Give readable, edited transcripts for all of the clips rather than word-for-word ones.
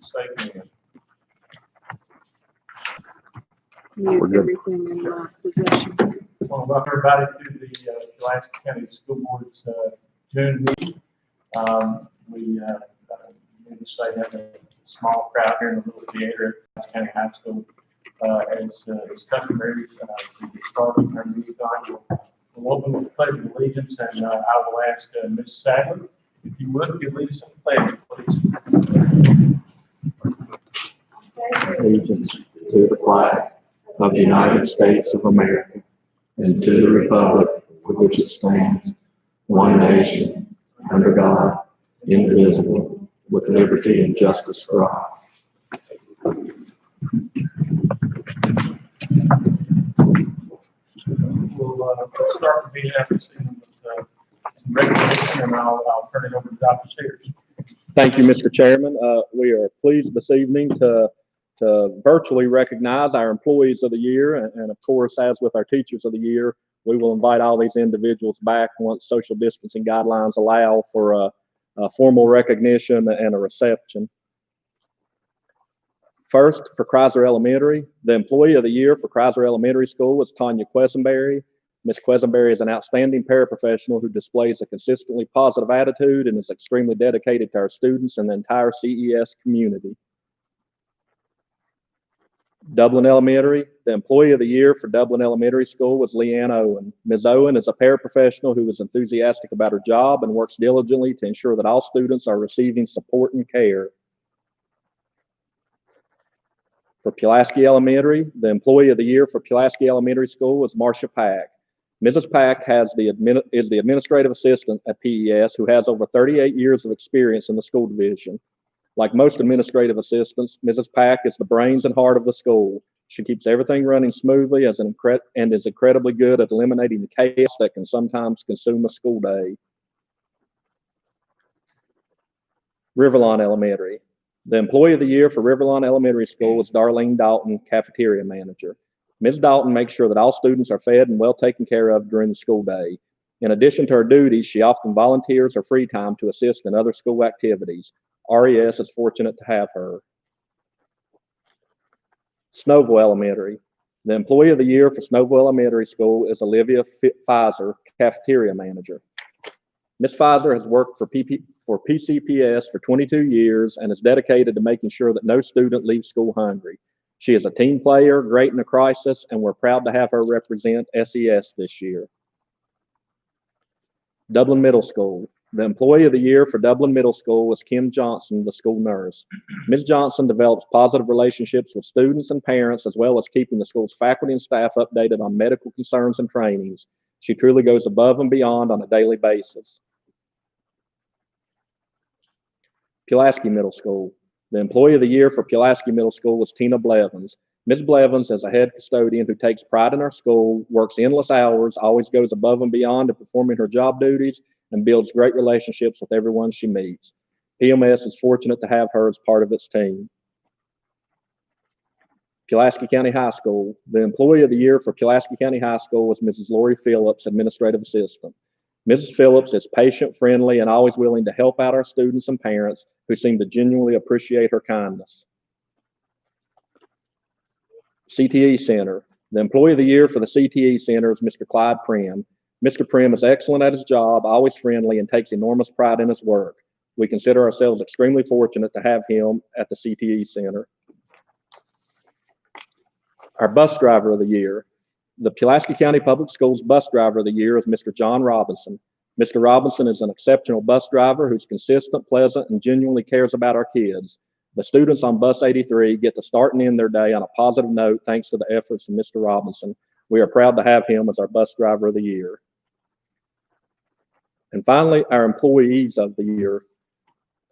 safe hands. Mute everything in my possession. I want to welcome everybody to the Pulaski County School Board's June meeting. We need to say have a small crowd here in the little theater at Pulaski County High School. As customary, to get started, our meeting time, we'll open with the Pledge of Allegiance, and I will ask Ms. Sadler, if you would, if you lead us in the pledge, please. Allegiance to the flag of the United States of America and to the republic for which it stands, one nation, under God, indivisible, with liberty and justice for all. We'll start the meeting after seeing with recognition, and I'll turn it over to Dr. Sears. Thank you, Mr. Chairman. We are pleased this evening to virtually recognize our employees of the year, and of course, as with our teachers of the year, we will invite all these individuals back once social distancing guidelines allow for a formal recognition and a reception. First, for Chrysler Elementary, the employee of the year for Chrysler Elementary School was Tanya Quesenberry. Ms. Quesenberry is an outstanding paraprofessional who displays a consistently positive attitude and is extremely dedicated to our students and the entire CES community. Dublin Elementary, the employee of the year for Dublin Elementary School was Leanne Owen. Ms. Owen is a paraprofessional who is enthusiastic about her job and works diligently to ensure that all students are receiving support and care. For Pulaski Elementary, the employee of the year for Pulaski Elementary School was Marcia Pack. Mrs. Pack is the administrative assistant at PES who has over 38 years of experience in the school division. Like most administrative assistants, Mrs. Pack is the brains and heart of the school. She keeps everything running smoothly and is incredibly good at eliminating the chaos that can sometimes consume a school day. Riverlawn Elementary. The employee of the year for Riverlawn Elementary School was Darlene Dalton, cafeteria manager. Ms. Dalton makes sure that all students are fed and well taken care of during the school day. In addition to her duties, she often volunteers her free time to assist in other school activities. RES is fortunate to have her. Snowville Elementary. The employee of the year for Snowville Elementary School is Olivia Pfizer, cafeteria manager. Ms. Pfizer has worked for PCPS for 22 years and is dedicated to making sure that no student leaves school hungry. She is a team player, great in a crisis, and we're proud to have her represent SES this year. Dublin Middle School. The employee of the year for Dublin Middle School was Kim Johnson, the school nurse. Ms. Johnson develops positive relationships with students and parents, as well as keeping the school's faculty and staff updated on medical concerns and trainings. She truly goes above and beyond on a daily basis. Pulaski Middle School. The employee of the year for Pulaski Middle School was Tina Blevins. Ms. Blevins is a head custodian who takes pride in our school, works endless hours, always goes above and beyond in performing her job duties, and builds great relationships with everyone she meets. PMS is fortunate to have her as part of its team. Pulaski County High School. The employee of the year for Pulaski County High School was Mrs. Lori Phillips, administrative assistant. Mrs. Phillips is patient, friendly, and always willing to help out our students and parents who seem to genuinely appreciate her kindness. CTE Center. The employee of the year for the CTE Center is Mr. Clyde Prim. Mr. Prim is excellent at his job, always friendly, and takes enormous pride in his work. We consider ourselves extremely fortunate to have him at the CTE Center. Our bus driver of the year. The Pulaski County Public Schools bus driver of the year is Mr. John Robinson. Mr. Robinson is an exceptional bus driver who's consistent, pleasant, and genuinely cares about our kids. The students on Bus 83 get to start and end their day on a positive note thanks to the efforts of Mr. Robinson. We are proud to have him as our bus driver of the year. And finally, our employees of the year.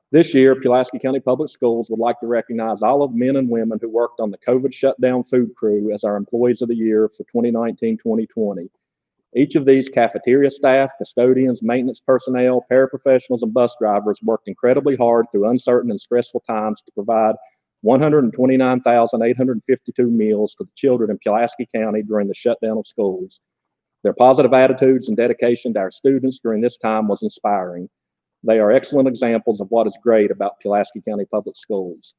This year, Pulaski County Public Schools would like to recognize all of the men and women who worked on the COVID shutdown food crew as our employees of the year for 2019-2020. Each of these cafeteria staff, custodians, maintenance personnel, paraprofessionals, and bus drivers worked incredibly hard through uncertain and stressful times to provide 129,852 meals to the children in Pulaski County during the shutdown of schools. Their positive attitudes and dedication to our students during this time was inspiring. They are excellent examples of what is great about Pulaski County Public Schools.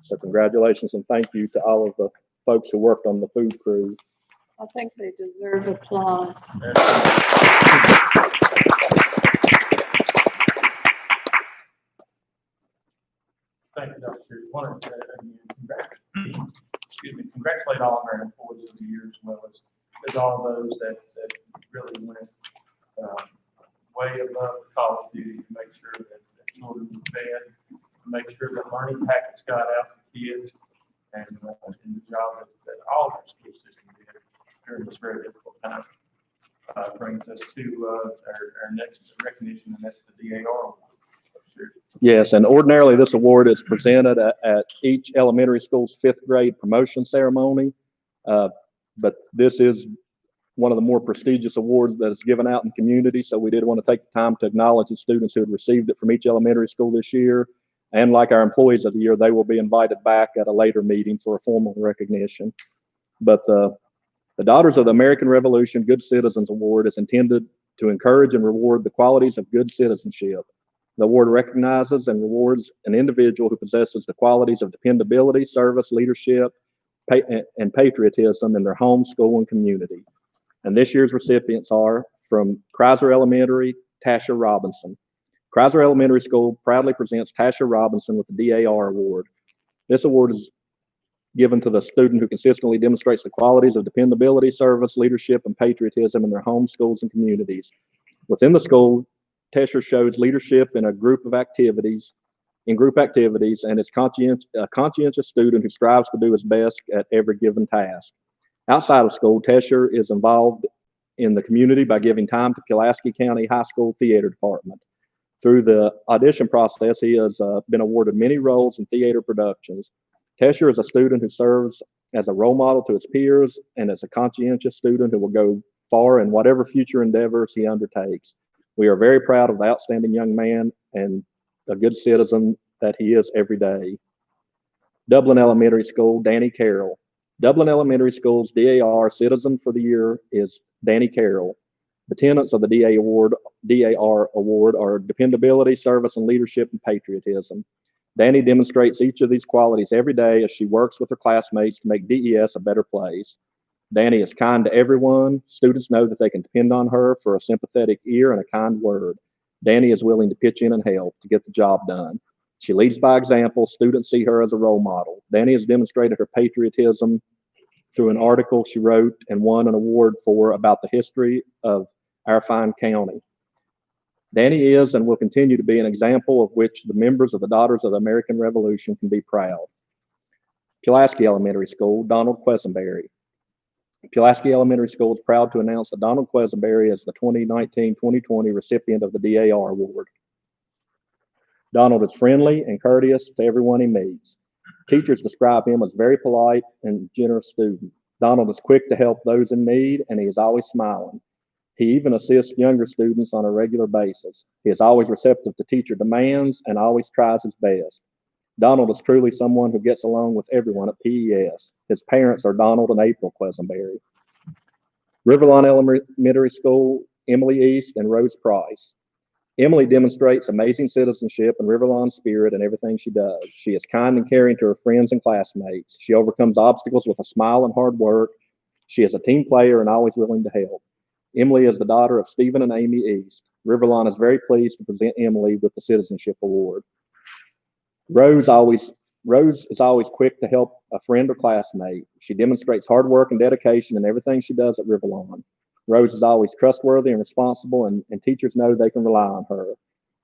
So congratulations and thank you to all of the folks who worked on the food crew. I think they deserve applause. Thank you, Dr. Wanted to, again, congratulate all of our employees of the year as well as all those that really went way above the call of duty to make sure that children were fed, to make sure that learning packets got out to kids, and the job that all of our school system did during this very difficult time. Brings us to our next recognition, and that's the DAR award. Yes, and ordinarily this award is presented at each elementary school's 5th grade promotion ceremony. But this is one of the more prestigious awards that is given out in the community. So we did want to take the time to acknowledge the students who had received it from each elementary school this year. And like our employees of the year, they will be invited back at a later meeting for a formal recognition. But the Daughters of the American Revolution Good Citizens Award is intended to encourage and reward the qualities of good citizenship. The award recognizes and rewards an individual who possesses the qualities of dependability, service, leadership, and patriotism in their home, school, and community. And this year's recipients are from Chrysler Elementary, Tasha Robinson. Chrysler Elementary School proudly presents Tasha Robinson with the DAR Award. This award is given to the student who consistently demonstrates the qualities of dependability, service, leadership, and patriotism in their home, schools, and communities. Within the school, Tasha shows leadership in group activities, and is a conscientious student who strives to do his best at every given task. Outside of school, Tasha is involved in the community by giving time to Pulaski County High School Theater Department. Through the audition process, he has been awarded many roles in theater productions. Tasha is a student who serves as a role model to his peers and is a conscientious student who will go far in whatever future endeavors he undertakes. We are very proud of the outstanding young man and a good citizen that he is every day. Dublin Elementary School, Danny Carroll. Dublin Elementary School's DAR Citizen for the Year is Danny Carroll. The tenets of the DAR Award are dependability, service, and leadership and patriotism. Danny demonstrates each of these qualities every day as she works with her classmates to make DES a better place. Danny is kind to everyone. Students know that they can depend on her for a sympathetic ear and a kind word. Danny is willing to pitch in and help to get the job done. She leads by example. Students see her as a role model. Danny has demonstrated her patriotism through an article she wrote and won an award for about the history of our fine county. Danny is and will continue to be an example of which the members of the Daughters of the American Revolution can be proud. Pulaski Elementary School, Donald Quesenberry. Pulaski Elementary School is proud to announce that Donald Quesenberry is the 2019-2020 recipient of the DAR Award. Donald is friendly and courteous to everyone he meets. Teachers describe him as very polite and generous student. Donald is quick to help those in need, and he is always smiling. He even assists younger students on a regular basis. He is always receptive to teacher demands and always tries his best. Donald is truly someone who gets along with everyone at PES. His parents are Donald and April Quesenberry. Riverlawn Elementary School, Emily East and Rose Price. Emily demonstrates amazing citizenship and Riverlawn spirit in everything she does. She is kind and caring to her friends and classmates. She overcomes obstacles with a smile and hard work. She is a team player and always willing to help. Emily is the daughter of Stephen and Amy East. Riverlawn is very pleased to present Emily with the Citizenship Award. Rose is always quick to help a friend or classmate. She demonstrates hard work and dedication in everything she does at Riverlawn. Rose is always trustworthy and responsible, and teachers know they can rely on her.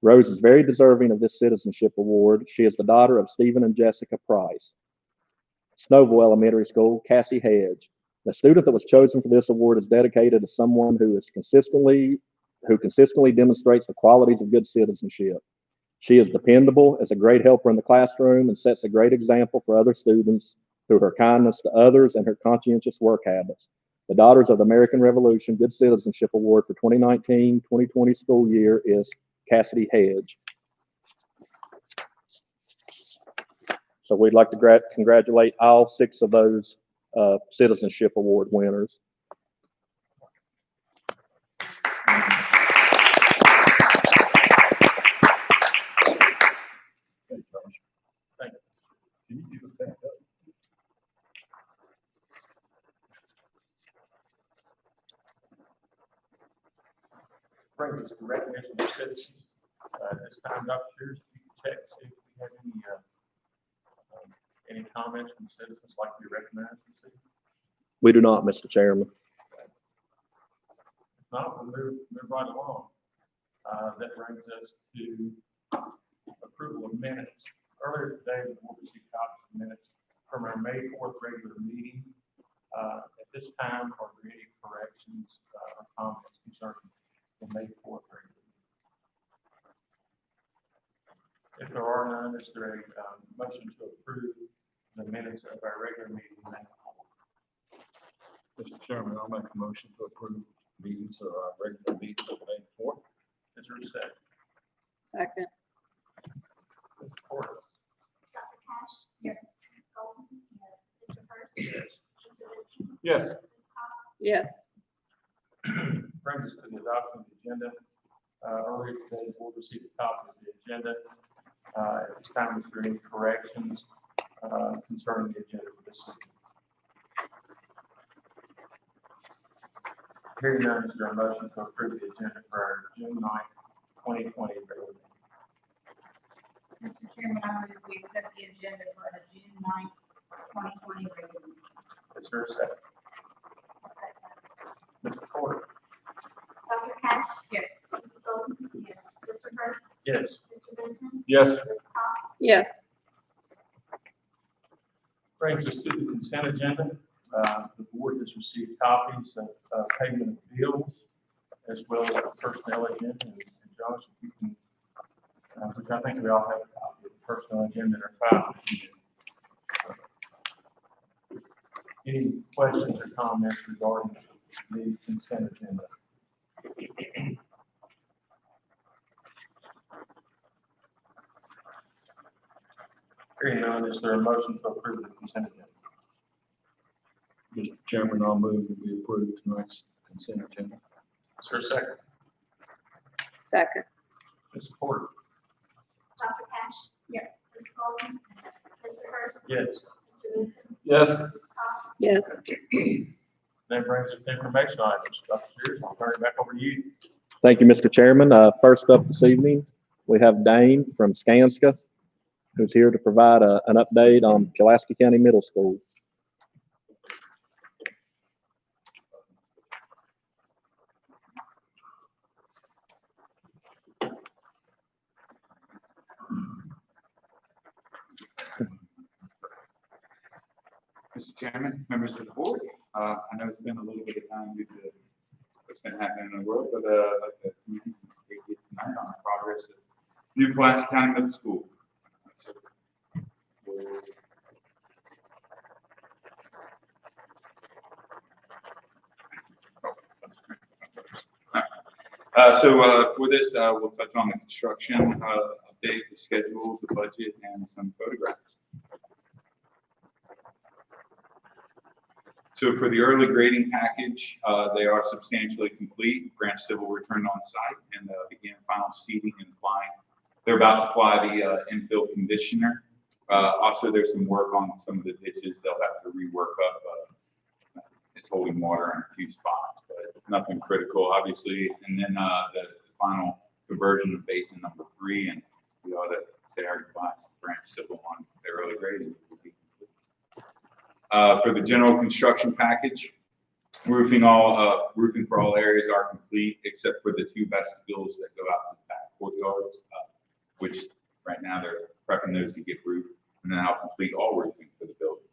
Rose is very deserving of this Citizenship Award. She is the daughter of Stephen and Jessica Price. Snowville Elementary School, Cassie Hedge. The student that was chosen for this award is dedicated to someone who consistently demonstrates the qualities of good citizenship. She is dependable, is a great helper in the classroom, and sets a great example for other students through her kindness to others and her conscientious work habits. The Daughters of the American Revolution Good Citizenship Award for 2019-2020 school year is Cassidy Hedge. So we'd like to congratulate all 6 of those Citizenship Award winners. Thank you. brings us to recognition of citizens. This time, Dr. Shears, you can check, see if we have any comments from citizens like to be recognized this evening. We do not, Mr. Chairman. If not, we'll move right along. That brings us to approval of minutes. Earlier today, the board received copies of minutes from our May 4th regular meeting. At this time, are there any corrections or comments concerning the May 4th regular meeting? If there are none, is there a motion to approve the minutes of our regular meeting May 4th? Mr. Chairman, I'll make a motion to approve meetings of our regular meeting of May 4th. Is there a second? Second. Ms. Porter? Dr. Cash? Here. Ms. Golden? Here. Mr. Hurst? Yes. Mr. Vincent? Yes. Ms. Cox? Yes. Brings us to the adoption of the agenda. Earlier today, the board received a copy of the agenda. At this time, is there any corrections concerning the agenda for this evening? Hearing none, is there a motion to approve the agenda for our June 9th, 2020 regular meeting? Mr. Chairman, I move we accept the agenda for our June 9th, 2020 regular meeting. Is there a second? A second. Mr. Porter? Dr. Cash? Here. Ms. Golden? Here. Mr. Hurst? Yes. Mr. Vincent? Yes. Ms. Cox? Yes. Brings us to the consent agenda. The board has received copies of payment of bills as well as the personnel agenda. And Josh, if you can, which I think we all have a copy of the personnel agenda in our file. Any questions or comments regarding the consent agenda? Hearing none, is there a motion to approve the consent agenda? Mr. Chairman, I'll move that we approve tonight's consent agenda. Is there a second? Second. Ms. Porter? Dr. Cash? Yes. Ms. Golden? Mr. Hurst? Yes. Mr. Vincent? Yes. Ms. Cox? Yes. That brings us to information items. Dr. Shears, I'll turn it back over to you. Thank you, Mr. Chairman. First up this evening, we have Dane from Skanska, who's here to provide an update on Pulaski County Middle School. Mr. Chairman, members of the board, I know it's been a little bit of time due to what's been happening in the world, but I'd like to communicate tonight on the progress of new Pulaski County Middle School. For this, we'll touch on the construction update, the schedule, the budget, and some photographs. So for the early grading package, they are substantially complete. Branch Civil returned on site and began final seeding and applying. They're about to apply the infill conditioner. Also, there's some work on some of the ditches. They'll have to rework up. It's holding water in a few spots, but nothing critical, obviously. And then the final conversion of basin number 3, and we ought to say our goodbyes to Branch Civil on the early grading. For the general construction package, roofing for all areas are complete except for the 2 vestibules that go out to the back courtyards, which right now they're prepping those to get roofed, and then I'll complete all roofing for the building.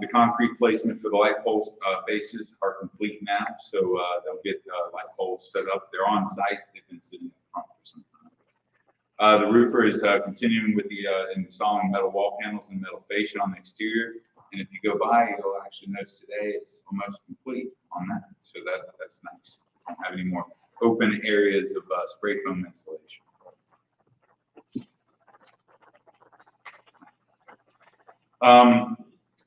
The concrete placement for the light pole bases are complete now, so they'll get light poles set up. They're on site. They've been sitting in front for some time. The roofer is continuing with the installing metal wall panels and metal fascia on the exterior. And if you go by, you'll actually notice today it's almost complete on that. So that's nice. Don't have any more open areas of spray foam insulation.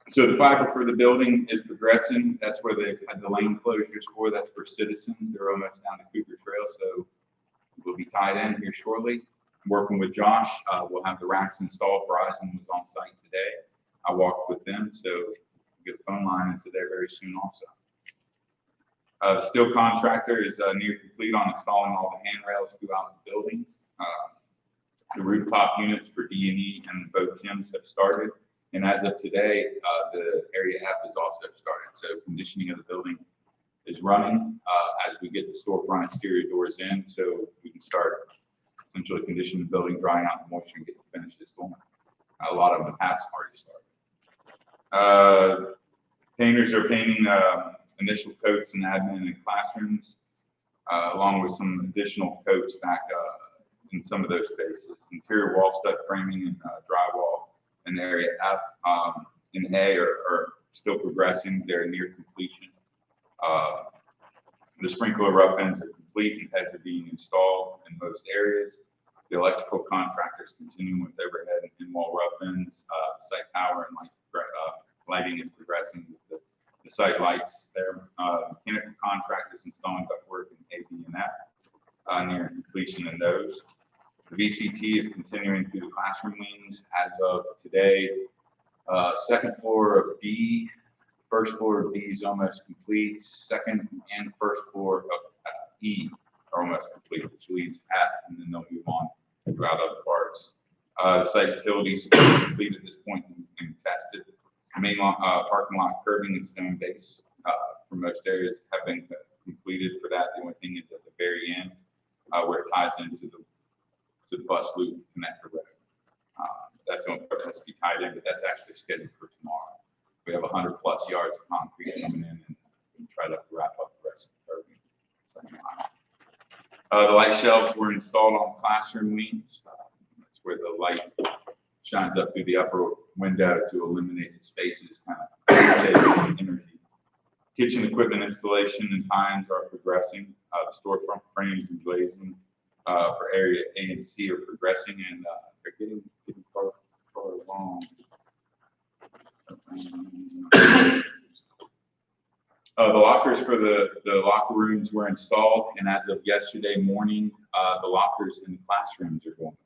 So the fiber for the building is progressing. That's where they've had the lane closures for. That's for citizens. They're almost down to Cooper Trail, so we'll be tied in here shortly. Working with Josh, we'll have the racks installed. Verizon was on site today. I walked with them, so we'll get a phone line into there very soon also. The steel contractor is near complete on installing all the handrails throughout the building. The rooftop units for D&E and both gyms have started. And as of today, the area F has also started. So conditioning of the building is running as we get the storefront exterior doors in, so we can start essentially conditioning the building, drying out the moisture and get the finishes going. A lot of them have already started. Painters are painting initial coats and admin in classrooms, along with some additional coats back in some of those spaces. Interior wall stud framing and drywall in area F and A are still progressing. They're near completion. The sprinkler rough ends are complete and heads are being installed in most areas. The electrical contractors continuing with overhead and in-wall rough ends. Site power and lighting is progressing with the site lights there. Mechanical contractors installing ductwork in A, B, and F, near completion in those. The VCT is continuing through the classroom wings as of today. Second floor of D, first floor of D is almost complete. Second and first floor of E are almost complete, which leaves F, and then they'll move on throughout other parts. The site utilities are complete at this point and tested. The main parking lot curbing and stone base for most areas have been completed for that. The only thing is at the very end where it ties into the bus loop connector road. That's the only part that's to be tied in, but that's actually scheduled for tomorrow. We have 100+ yards of concrete coming in and try to wrap up the rest of the curbing. The light shelves were installed on classroom wings. That's where the light shines up through the upper window to illuminate the spaces, kind of save energy. Kitchen equipment installation and times are progressing. The storefront frames and glazing for area A and C are progressing, and they're getting far along. The lockers for the locker rooms were installed, and as of yesterday morning, the lockers in the classrooms are going.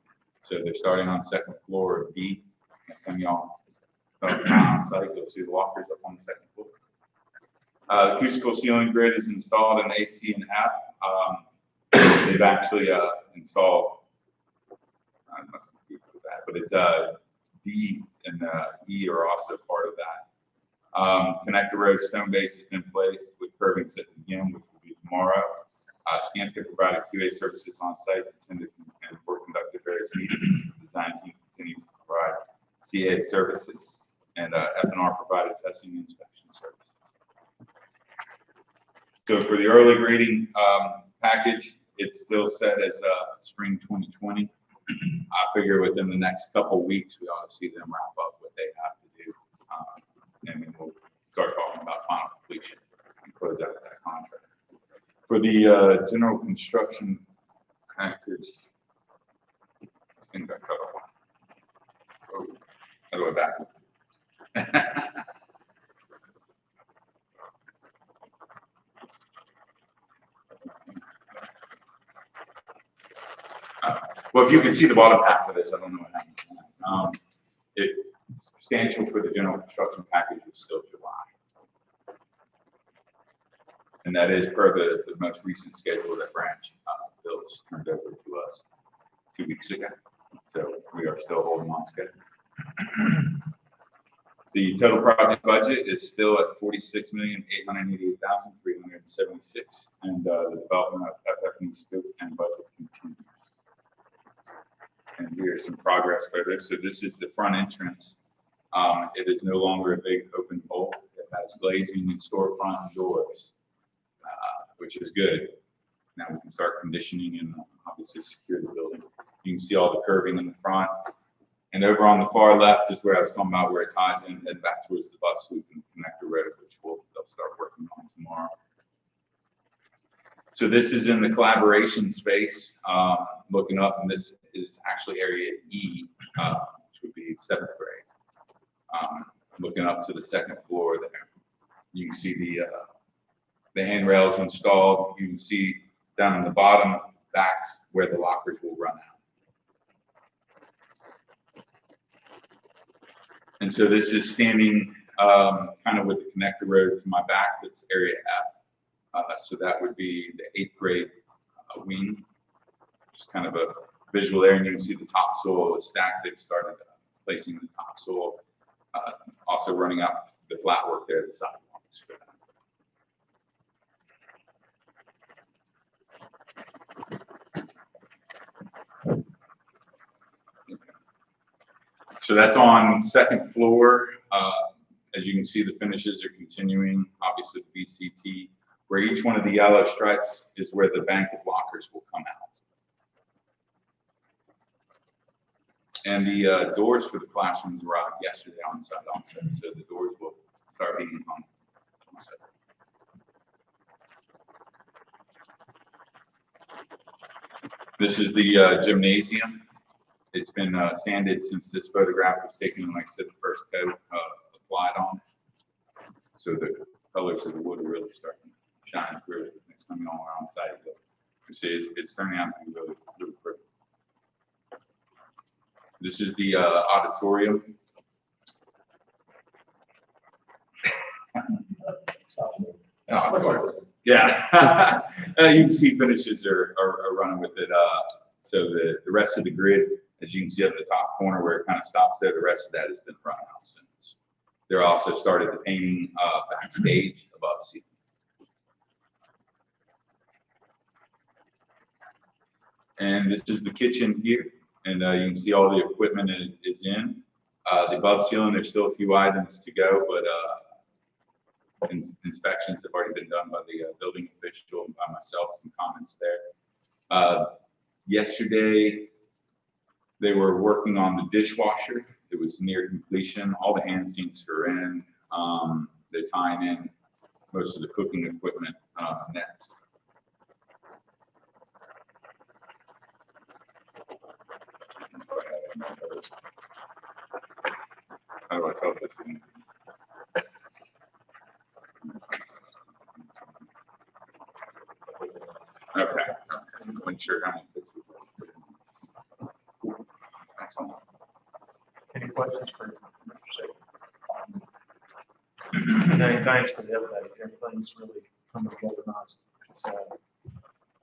So they're starting on second floor of D. Next time y'all come on site, you'll see the lockers up on the second floor. The acoustical ceiling grid is installed in AC and F. They've actually installed, I must compete with that, but it's D and E are also part of that. Connector road stone base is in place with curbing set to begin, which will be tomorrow. Skanska provided QA services on site, attended and were conducted various meetings. The design team continues to provide CA services, and F&R provided testing and inspection services. So for the early grading package, it's still set as spring 2020. I figure within the next couple of weeks, we ought to see them wrap up what they have to do. And then we'll start talking about final completion and close out that contract. For the general construction package, this thing got cut off. Oh, I'll go back. Well, if you can see the bottom half of this, I don't know what happened. It's substantial for the general construction package is still July. And that is per the most recent schedule that Branch Bills turned over to us 2 weeks ago. So we are still holding on schedule. The total project budget is still at $46,888,376, and the development of FF&E scope and budget continues. And here's some progress photos. So this is the front entrance. It is no longer a big open bowl. It has glazing and storefront doors, which is good. Now we can start conditioning and obviously secure the building. You can see all the curving in the front. And over on the far left is where I was talking about where it ties in, head back towards the bus loop and connector road, which they'll start working on tomorrow. So this is in the collaboration space, looking up, and this is actually area E, which would be 7th grade. Looking up to the second floor there, you can see the handrails installed. You can see down in the bottom, that's where the lockers will run out. And so this is standing kind of with the connector road to my back. That's area F. So that would be the 8th grade wing. Just kind of a visual there, and you can see the topsoil is stacked. They've started placing the topsoil. Also running up the flat work there, the sidewalks for that. So that's on 2nd floor. As you can see, the finishes are continuing. Obviously, the VCT, where each one of the yellow stripes is where the bank of lockers will come out. And the doors for the classrooms arrived yesterday on site also. So the doors will start being hung on site. This is the gymnasium. It's been sanded since this photograph was taken, and like I said, the first coat applied on. So the colors of the wood are really starting to shine through. It's coming all around the side of it. You see, it's turning out to be really, really pretty. This is the auditorium. Yeah. You can see finishes are running with it. So the rest of the grid, as you can see up the top corner where it kind of stops there, the rest of that has been run out since. They're also started the painting backstage above ceiling. And this is the kitchen here. And you can see all the equipment is in. The above ceiling, there's still a few items to go, but inspections have already been done by the building official and by myself, some comments there. Yesterday, they were working on the dishwasher. It was near completion. All the hand sinks are in. They're tying in most of the cooking equipment next. How do I tell this thing? Okay. I'm not sure how many pictures. Excellent. Any questions for Mr. Saban? No, thanks for the update. Everything's really coming together nice. So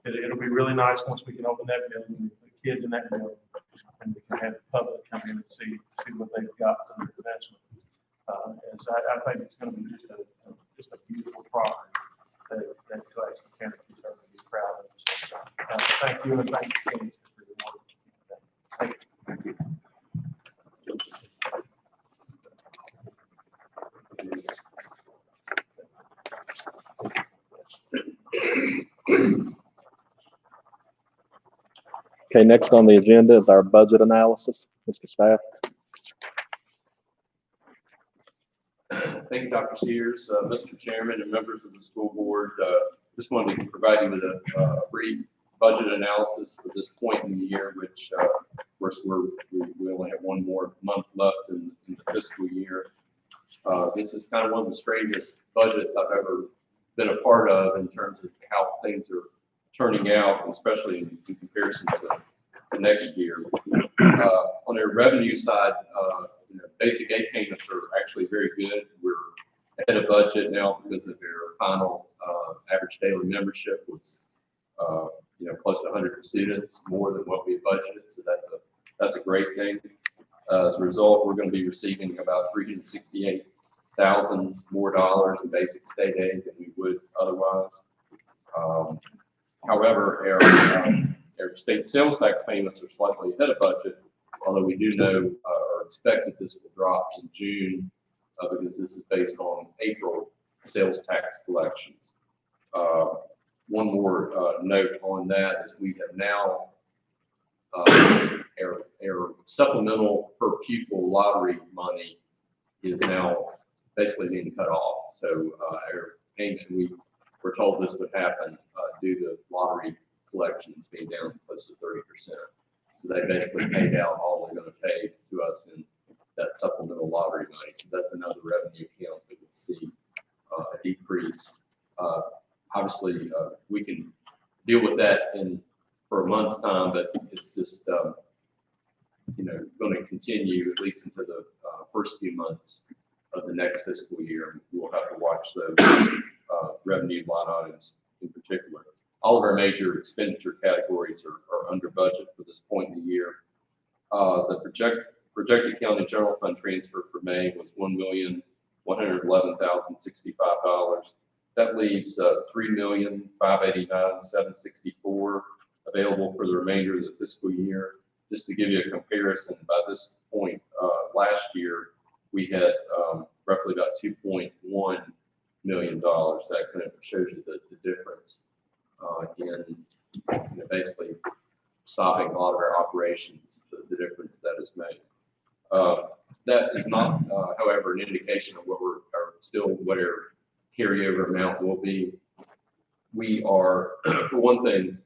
it'll be really nice once we can open that building, the kids in that building, and we can have the public come in and see what they've got for their investment. As I think it's going to be just a beautiful property that Pulaski County can certainly be proud of. Thank you, and thank you for your work. Thank you. Thank you. Okay, next on the agenda is our budget analysis. Mr. Staff. Thank you, Dr. Sears, Mr. Chairman, and members of the school board. Just wanted to provide you with a brief budget analysis for this point in the year, which, of course, we only have one more month left in the fiscal year. This is kind of one of the strangest budgets I've ever been a part of in terms of how things are turning out, especially in comparison to next year. On the revenue side, basic aid payments are actually very good. We're ahead of budget now because of their final average daily membership was close to 100 students, more than what we had budgeted. So that's a great thing. As a result, we're going to be receiving about $368,000 more dollars in basic state aid than we would otherwise. However, our state sales tax payments are slightly ahead of budget, although we do know or expect that this will drop in June because this is based on April sales tax collections. One more note on that is we have now our supplemental per pupil lottery money is now basically being cut off. So our payment, we were told this would happen due to lottery collections being down close to 30%. So they basically paid out all they're going to pay to us in that supplemental lottery money. So that's another revenue account that we'll see a decrease. Obviously, we can deal with that for a month's time, but it's just going to continue at least into the first few months of the next fiscal year. We'll have to watch those revenue line items in particular. All of our major expenditure categories are under budget for this point in the year. The projected county general fund transfer for May was $1,111,065. That leaves $3,589,764 available for the remainder of the fiscal year. Just to give you a comparison, by this point last year, we had roughly about $2.1 million. That kind of shows you the difference in basically stopping a lot of our operations, the difference that is made. That is not, however, an indication of what what our carryover amount will be. We are, for one thing,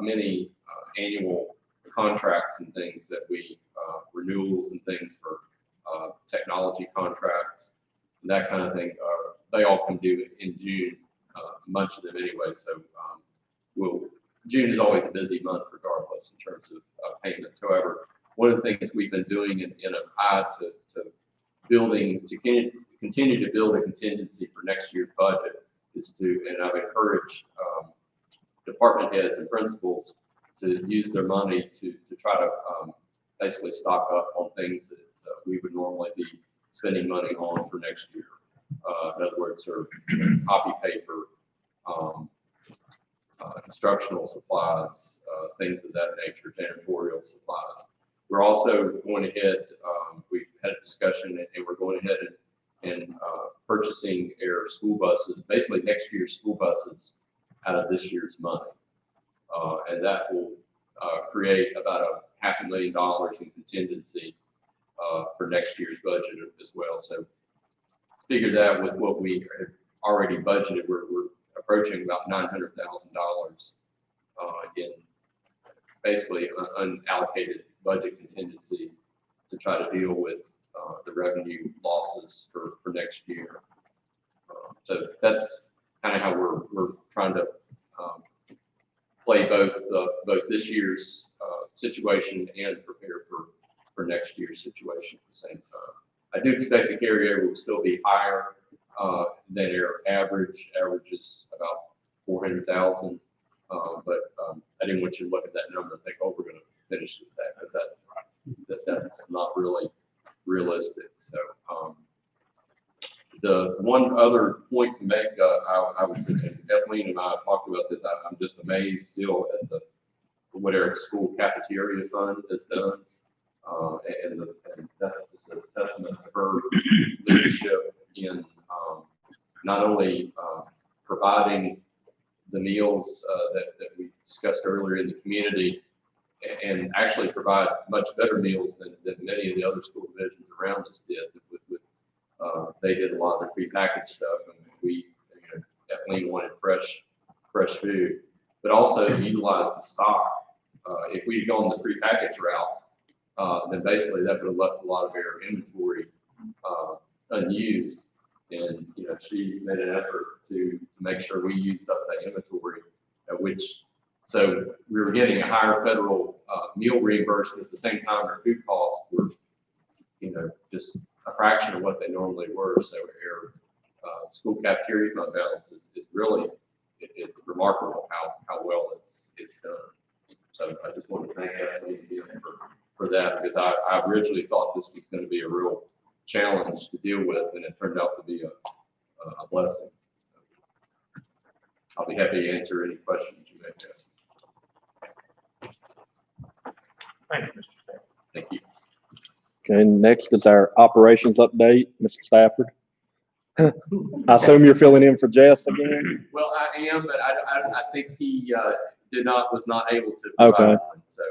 many annual contracts and things that we, renewals and things for technology contracts, and that kind of thing, they all come due in June, much of them anyway. So June is always a busy month regardless in terms of payments. However, one of the things we've been doing in an eye to continue to build a contingency for next year's budget is and I've encouraged department heads and principals to use their money to try to basically stock up on things that we would normally be spending money on for next year. In other words, copy paper, instructional supplies, things of that nature, janitorial supplies. We're also going ahead, we've had a discussion and we're going ahead and purchasing our school buses, basically next year's school buses out of this year's money. And that will create about $500,000 in contingency for next year's budget as well. So figure that with what we have already budgeted, we're approaching about $900,000 in basically unallocated budget contingency to try to deal with the revenue losses for next year. So that's kind of how we're trying to play both this year's situation and prepare for next year's situation at the same time. I do expect the carryover will still be higher than our average. Average is about 400,000, but I didn't want you to look at that number and think, oh, we're going to finish with that, because that's not really realistic. So the one other point to make, I was Kathleen and I talked about this. I'm just amazed still at what our school cafeteria fund has done, and that's just a testament to her leadership in not only providing the meals that we discussed earlier in the community, and actually provide much better meals than many of the other school divisions around us did. They did a lot of the prepackaged stuff, and we definitely wanted fresh food, but also utilize the stock. If we'd gone the prepackaged route, then basically that would have left a lot of our inventory unused. And she made an effort to make sure we used up that inventory, so we were getting a higher federal meal reimbursement at the same time our food costs were, just a fraction of what they normally were. So our school cafeteria fund balance is really it's remarkable how well it's done. So I just want to thank Kathleen again for that, because I originally thought this was going to be a real challenge to deal with, and it turned out to be a blessing. I'll be happy to answer any questions you may have. Thank you, Mr. Stafford. Thank you. Okay, next is our operations update, Mr. Stafford. I assume you're filling in for Jess again? Well, I am, but I think he was not able to. Okay. One, so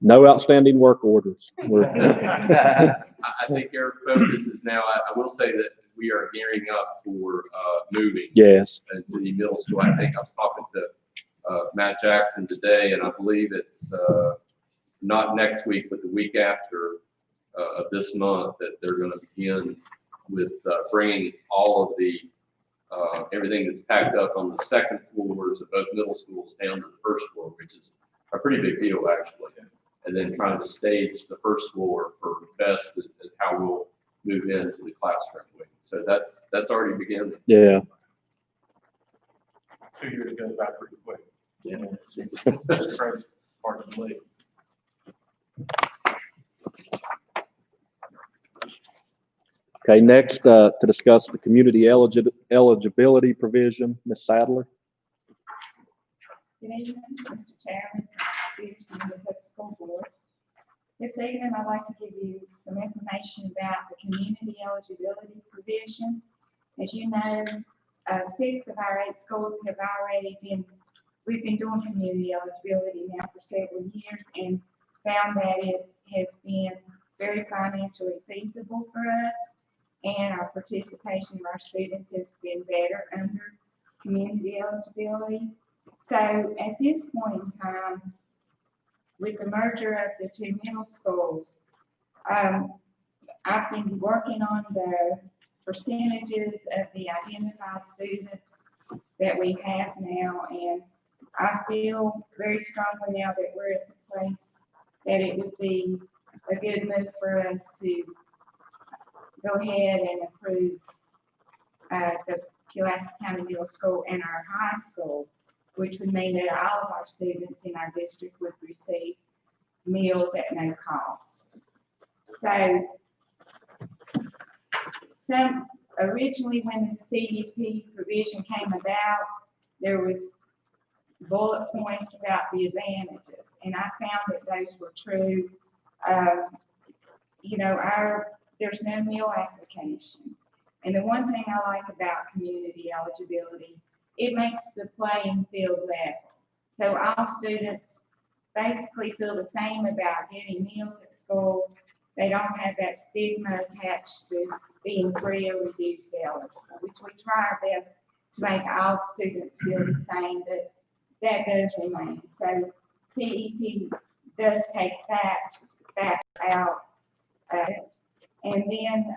No outstanding work orders. I think our focus is now. I will say that we are gearing up for moving. Yes. Into the middle school. I think I was talking to Matt Jackson today, and I believe it's not next week, but the week after of this month that they're going to begin with bringing all of the everything that's packed up on the second floors of both middle schools down to the first floor, which is a pretty big deal actually. And then trying to stage the first floor for best at how we'll move into the classroom wing. So that's already begun. Yeah. 2 years goes by pretty quick. Yeah. It's crazy, hard to believe. Okay, next, to discuss the community eligibility provision, Ms. Sadler. Good evening, Mr. Chairman, City members of the school board. This evening, I'd like to give you some information about the community eligibility provision. As you know, 6 of our 8 schools have already we've been doing community eligibility now for several years and found that it has been very financially feasible for us, and our participation of our students has been better under community eligibility. So at this point in time, with the merger of the 2 middle schools, I've been working on the percentages of the identified students that we have now, and I feel very strongly now that we're at the place that it would be a good move for us to go ahead and approve the Pulaski County Middle School and our high school, which would mean that all of our students in our district would receive meals at no cost. So originally when the CEP provision came about, there was bullet points about the advantages, and I found that those were true. You know, there's no meal application. And the one thing I like about community eligibility, it makes the playing field level. So all students basically feel the same about getting meals at school. They don't have that stigma attached to being free or reduced eligible, which we try our best to make all students feel the same, but that does remain. So CEP does take that out. And then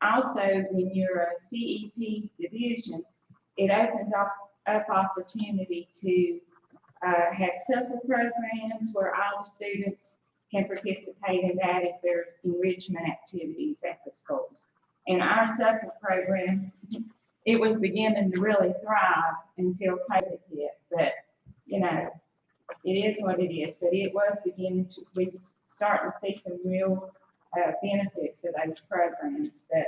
also when you're a CEP division, it opens up opportunity to have supper programs where all the students can participate in that if there's enrichment activities at the schools. And our supper program, it was beginning to really thrive until COVID hit, but you know, it is what it is, but it was beginning to, we were starting to see some real benefits of those programs. But,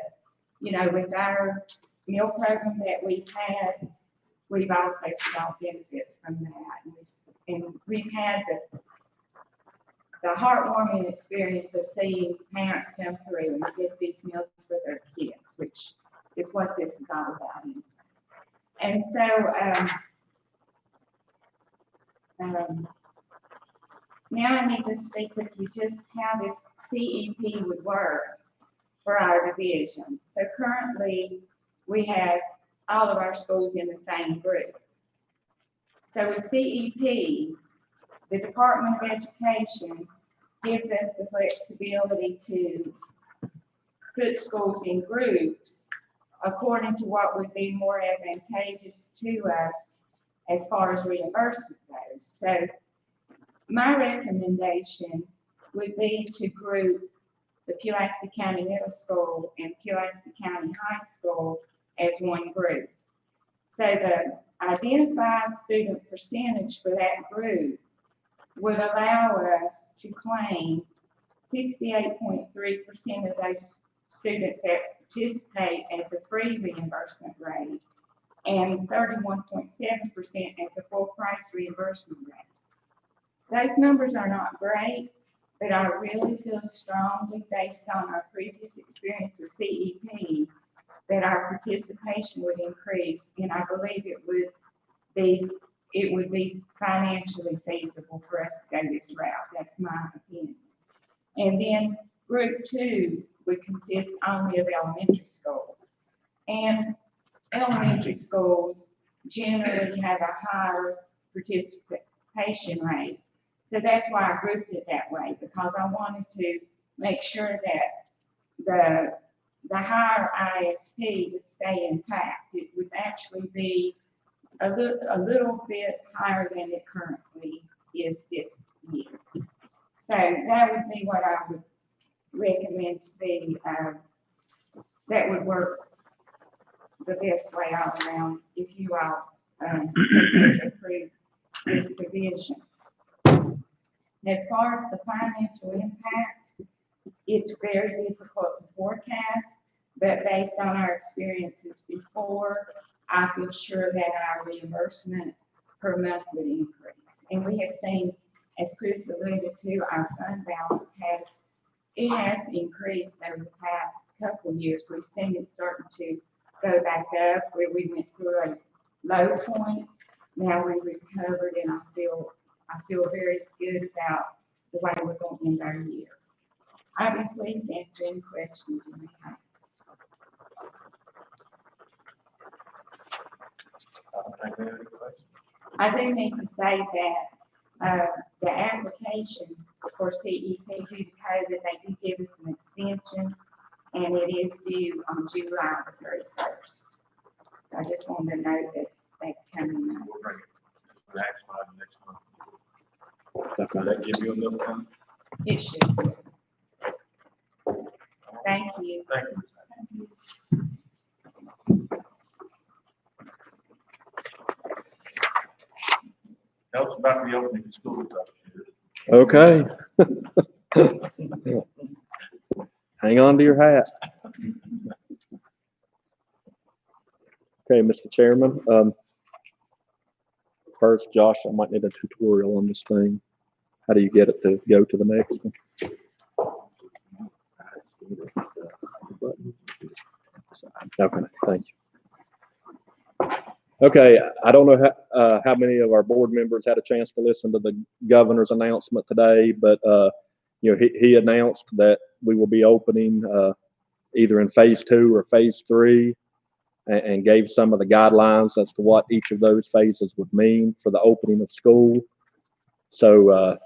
you know, with our meal program that we've had, we've also saw benefits from that. And we've had the heartwarming experience of seeing parents come through and get these meals for their kids, which is what this is all about. And so, now I need to speak with you just how this CEP would work for our division. So currently, we have all of our schools in the same group. So with CEP, the Department of Education gives us the flexibility to put schools in groups according to what would be more advantageous to us as far as reimbursement goes. So my recommendation would be to group the Pulaski County Middle School and Pulaski County High School as one group. So the identified student percentage for that group would allow us to claim 68.3% of those students that participate at the free reimbursement rate and 31.7% at the full price reimbursement rate. Those numbers are not great, but I really feel strongly based on our previous experience with CEP that our participation would increase, and I believe it would be financially feasible for us to go this route. That's my opinion. And then group 2 would consist only of elementary schools. And elementary schools generally have a higher participation rate. So that's why I grouped it that way, because I wanted to make sure that the higher ISP would stay intact. It would actually be a little bit higher than it currently is this year. So that would be what I would recommend to be, that would work the best way all around if you all approve this provision. As far as the financial impact, it's very difficult to forecast, but based on our experiences before, I feel sure that our reimbursement per month would increase. And we have seen, as Chris alluded to, our fund balance has increased over the past couple of years. We've seen it starting to go back up where we went through a low point. Now we've recovered, and I feel very good about the way we're going to end our year. I'd be pleased to answer any questions you may have. I do need to say that the application for CEP due to COVID, they did give us an extension, and it is due on July 31st. So I just wanted to note that that's coming up. We'll bring it to the action item next month. Okay. Does that give you enough time? It should, yes. Thank you. Thank you. Tell us about the opening of schools up here. Okay. Hang on to your hat. Okay, Mr. Chairman. First, Josh, I might need a tutorial on this thing. How do you get it to go to the next one? Okay, thank you. Okay, I don't know how many of our board members had a chance to listen to the governor's announcement today, but he announced that we will be opening either in phase 2 or phase 3, and gave some of the guidelines as to what each of those phases would mean for the opening of school. So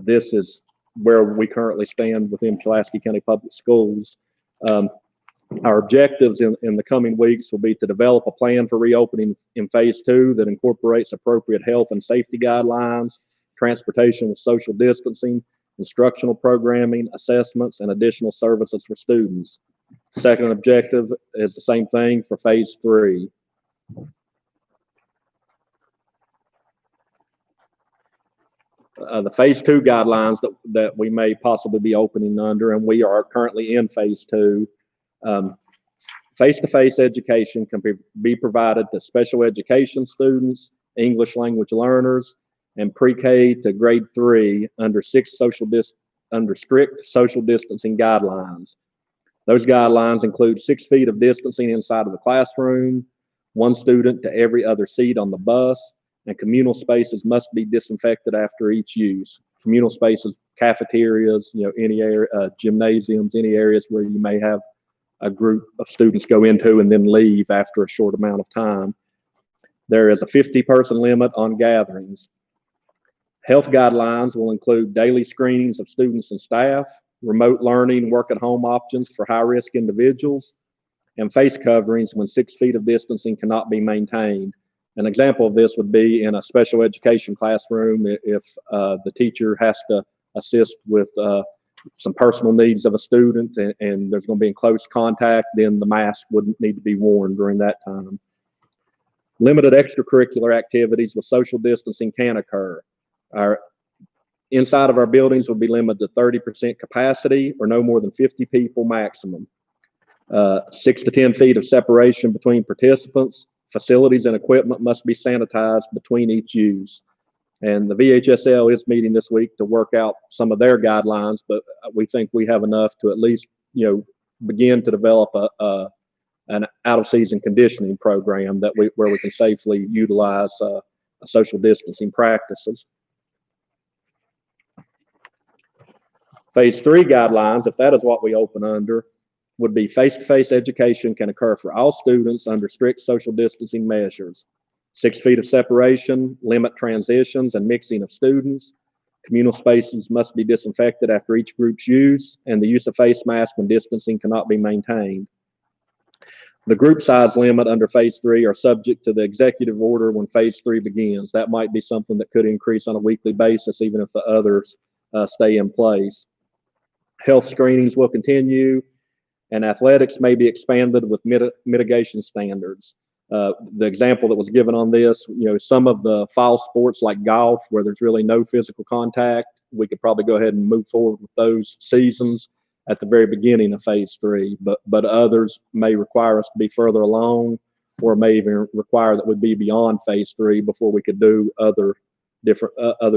this is where we currently stand within Pulaski County Public Schools. Our objectives in the coming weeks will be to develop a plan for reopening in phase 2 that incorporates appropriate health and safety guidelines, transportation with social distancing, instructional programming, assessments, and additional services for students. Second objective is the same thing for phase 3. The phase 2 guidelines that we may possibly be opening under, and we are currently in phase 2. Face-to-face education can be provided to special education students, English language learners, and pre-K to grade 3 under strict social distancing guidelines. Those guidelines include 6 feet of distancing inside of the classroom, 1 student to every other seat on the bus, and communal spaces must be disinfected after each use. Communal spaces, cafeterias, any area, gymnasiums, any areas where you may have a group of students go into and then leave after a short amount of time. There is a 50-person limit on gatherings. Health guidelines will include daily screenings of students and staff, remote learning, work at home options for high-risk individuals, and face coverings when 6 feet of distancing cannot be maintained. An example of this would be in a special education classroom if the teacher has to assist with some personal needs of a student and there's going to be in close contact, then the mask wouldn't need to be worn during that time. Limited extracurricular activities with social distancing can occur. Inside of our buildings will be limited to 30% capacity or no more than 50 people maximum. 6 to 10 feet of separation between participants. Facilities and equipment must be sanitized between each use. And the VHSL is meeting this week to work out some of their guidelines, but we think we have enough to at least, begin to develop an out-of-season conditioning program where we can safely utilize social distancing practices. Phase 3 guidelines, if that is what we open under, would be face-to-face education can occur for all students under strict social distancing measures. 6 feet of separation, limit transitions and mixing of students. Communal spaces must be disinfected after each group's use, and the use of face masks when distancing cannot be maintained. The group size limit under phase 3 are subject to the executive order when phase 3 begins. That might be something that could increase on a weekly basis, even if the others stay in place. Health screenings will continue. and athletics may be expanded with mitigation standards. The example that was given on this, some of the fall sports like golf, where there's really no physical contact, we could probably go ahead and move forward with those seasons at the very beginning of phase 3, but others may require us to be further along, or may even require that we be beyond phase 3 before we could do other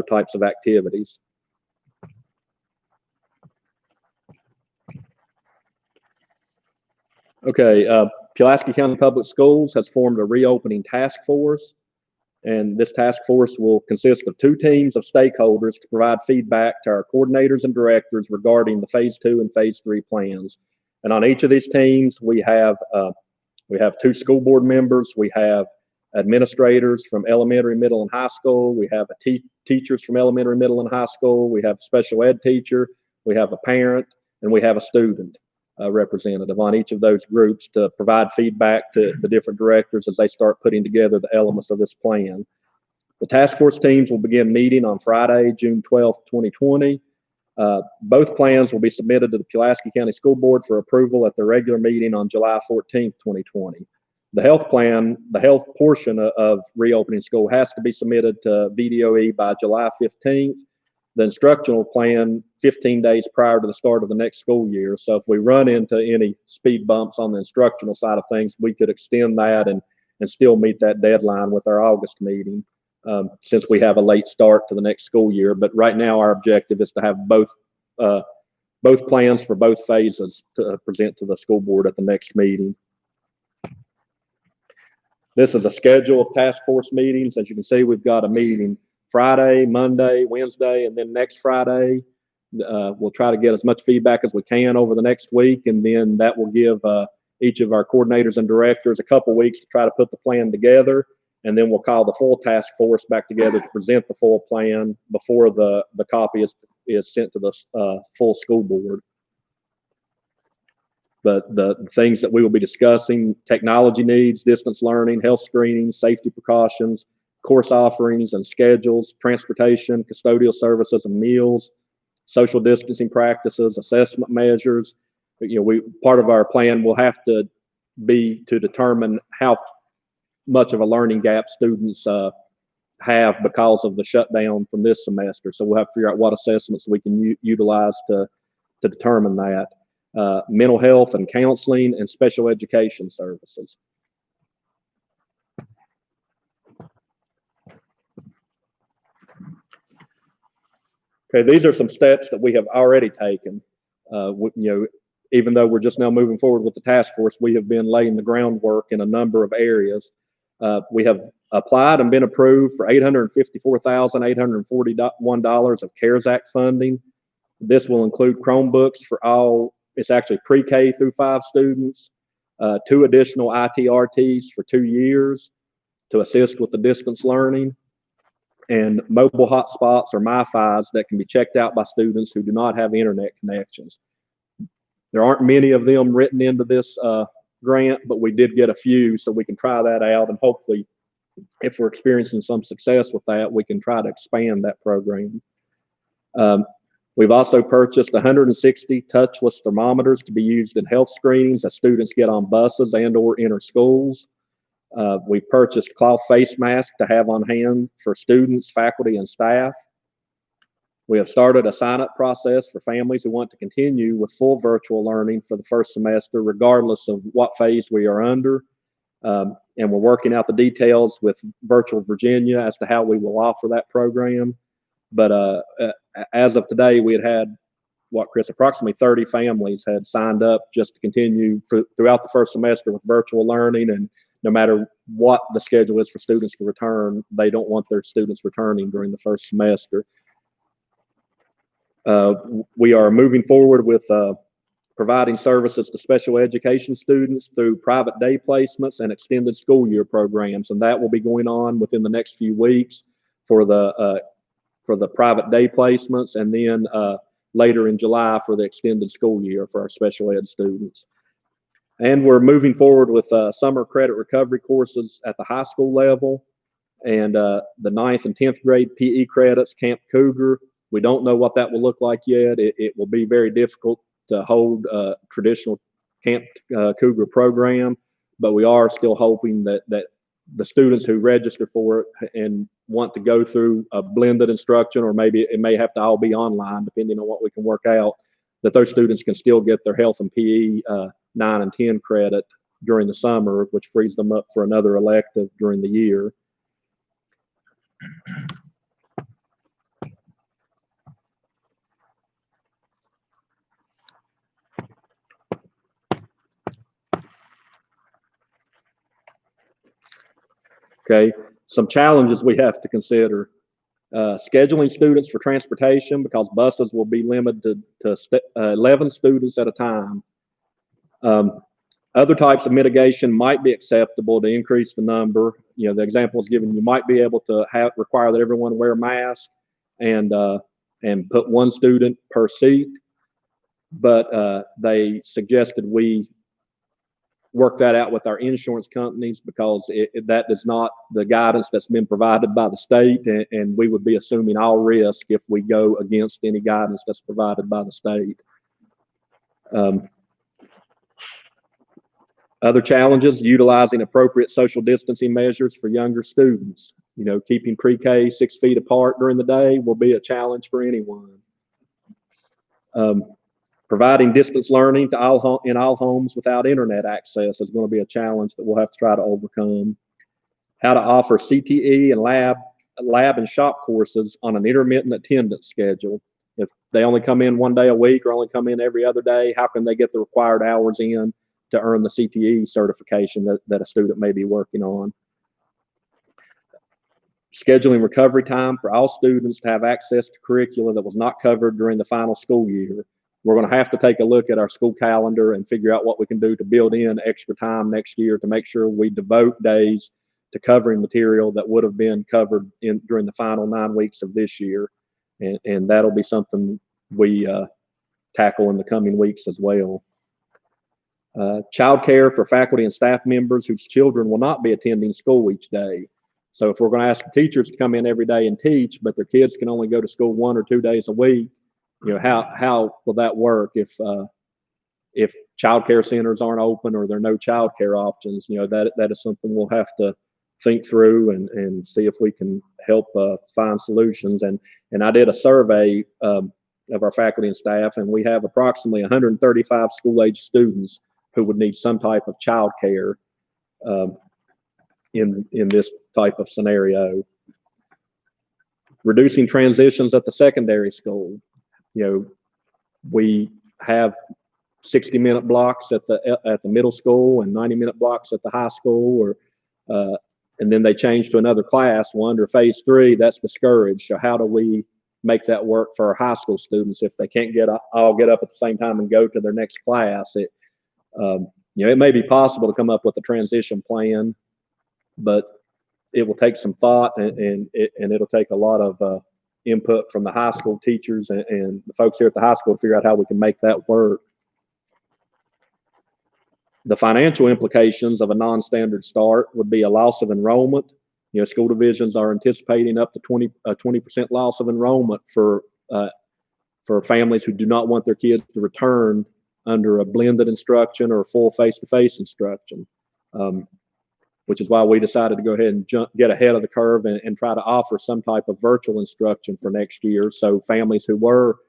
types of activities. Okay, Pulaski County Public Schools has formed a reopening task force, and this task force will consist of 2 teams of stakeholders to provide feedback to our coordinators and directors regarding the phase 2 and phase 3 plans. And on each of these teams, we have 2 school board members, we have administrators from elementary, middle, and high school, we have teachers from elementary, middle, and high school, we have a special ed teacher, we have a parent, and we have a student representative on each of those groups to provide feedback to the different directors as they start putting together the elements of this plan. The task force teams will begin meeting on Friday, June 12th, 2020. Both plans will be submitted to the Pulaski County School Board for approval at the regular meeting on July 14th, 2020. The health plan, the health portion of reopening school has to be submitted to VDOE by July 15th. The instructional plan 15 days prior to the start of the next school year. So if we run into any speed bumps on the instructional side of things, we could extend that and still meet that deadline with our August meeting, since we have a late start to the next school year. But right now our objective is to have both plans for both phases to present to the school board at the next meeting. This is a schedule of task force meetings. As you can see, we've got a meeting Friday, Monday, Wednesday, and then next Friday. We'll try to get as much feedback as we can over the next week, and then that will give each of our coordinators and directors a couple weeks to try to put the plan together, and then we'll call the full task force back together to present the full plan before the copy is sent to the full school board. But the things that we will be discussing: technology needs, distance learning, health screening, safety precautions, course offerings and schedules, transportation, custodial services and meals, social distancing practices, assessment measures. Part of our plan will have to be to determine how much of a learning gap students have because of the shutdown from this semester. So we'll have to figure out what assessments we can utilize to determine that. Mental health and counseling and special education services. Okay, these are some steps that we have already taken. Even though we're just now moving forward with the task force, we have been laying the groundwork in a number of areas. We have applied and been approved for $854,841 of CARES Act funding. This will include Chromebooks for all, it's actually pre-K through 5 students, 2 additional ITRTs for 2 years to assist with the distance learning, and mobile hotspots or MiFis that can be checked out by students who do not have internet connections. There aren't many of them written into this grant, but we did get a few, so we can try that out, and hopefully, if we're experiencing some success with that, we can try to expand that program. We've also purchased 160 touchless thermometers to be used in health screenings as students get on buses and/or enter schools. We purchased cloth face masks to have on hand for students, faculty, and staff. We have started a sign-up process for families who want to continue with full virtual learning for the first semester, regardless of what phase we are under. And we're working out the details with Virtual Virginia as to how we will offer that program. But as of today, we had Chris, approximately 30 families had signed up just to continue throughout the first semester with virtual learning, and no matter what the schedule is for students to return, they don't want their students returning during the first semester. We are moving forward with providing services to special education students through private day placements and extended school year programs, and that will be going on within the next few weeks for the private day placements, and then later in July for the extended school year for our special ed students. And we're moving forward with summer credit recovery courses at the high school level, and the 9th and 10th grade PE credits, Camp Cougar. We don't know what that will look like yet. It will be very difficult to hold traditional Camp Cougar program, but we are still hoping that the students who register for it and want to go through a blended instruction, or maybe it may have to all be online, depending on what we can work out, that those students can still get their health and PE 9 and 10 credit during the summer, which frees them up for another elective during the year. Okay, some challenges we have to consider. Scheduling students for transportation, because buses will be limited to 11 students at a time. Other types of mitigation might be acceptable to increase the number. You know, the example is given, you might be able to require that everyone wear a mask and put one student per seat, but they suggested we work that out with our insurance companies, because that is not the guidance that's been provided by the state, and we would be assuming all risk if we go against any guidance that's provided by the state. Other challenges: utilizing appropriate social distancing measures for younger students. You know, keeping pre-K 6 feet apart during the day will be a challenge for anyone. Providing distance learning to in all homes without internet access is going to be a challenge that we'll have to try to overcome. How to offer CTE and lab and shop courses on an intermittent attendance schedule. If they only come in 1 day a week or only come in every other day, how can they get the required hours in to earn the CTE certification that a student may be working on? Scheduling recovery time for all students to have access to curricula that was not covered during the final school year. We're going to have to take a look at our school calendar and figure out what we can do to build in extra time next year to make sure we devote days to covering material that would have been covered during the final 9 weeks of this year. And that'll be something we tackle in the coming weeks as well. Childcare for faculty and staff members whose children will not be attending school each day. So if we're going to ask the teachers to come in every day and teach, but their kids can only go to school 1 or 2 days a week, you know, how will that work if childcare centers aren't open or there are no childcare options? You know, that is something we'll have to think through and see if we can help find solutions. And I did a survey of our faculty and staff, and we have approximately 135 school-age students who would need some type of childcare in this type of scenario. Reducing transitions at the secondary school. You know, we have 60-minute blocks at the middle school and 90-minute blocks at the high school, and then they change to another class. Well, under phase 3, that's discouraged. So how do we make that work for our high school students if they can't all get up at the same time and go to their next class? You know, it may be possible to come up with a transition plan, but it will take some thought, and it'll take a lot of input from the high school teachers and the folks here at the high school to figure out how we can make that work. The financial implications of a non-standard start would be a loss of enrollment. You know, school divisions are anticipating up to 20% loss of enrollment for families who do not want their kids to return under a blended instruction or full face-to-face instruction, which is why we decided to go ahead and get ahead of the curve and try to offer some type of virtual instruction for next year. So families who were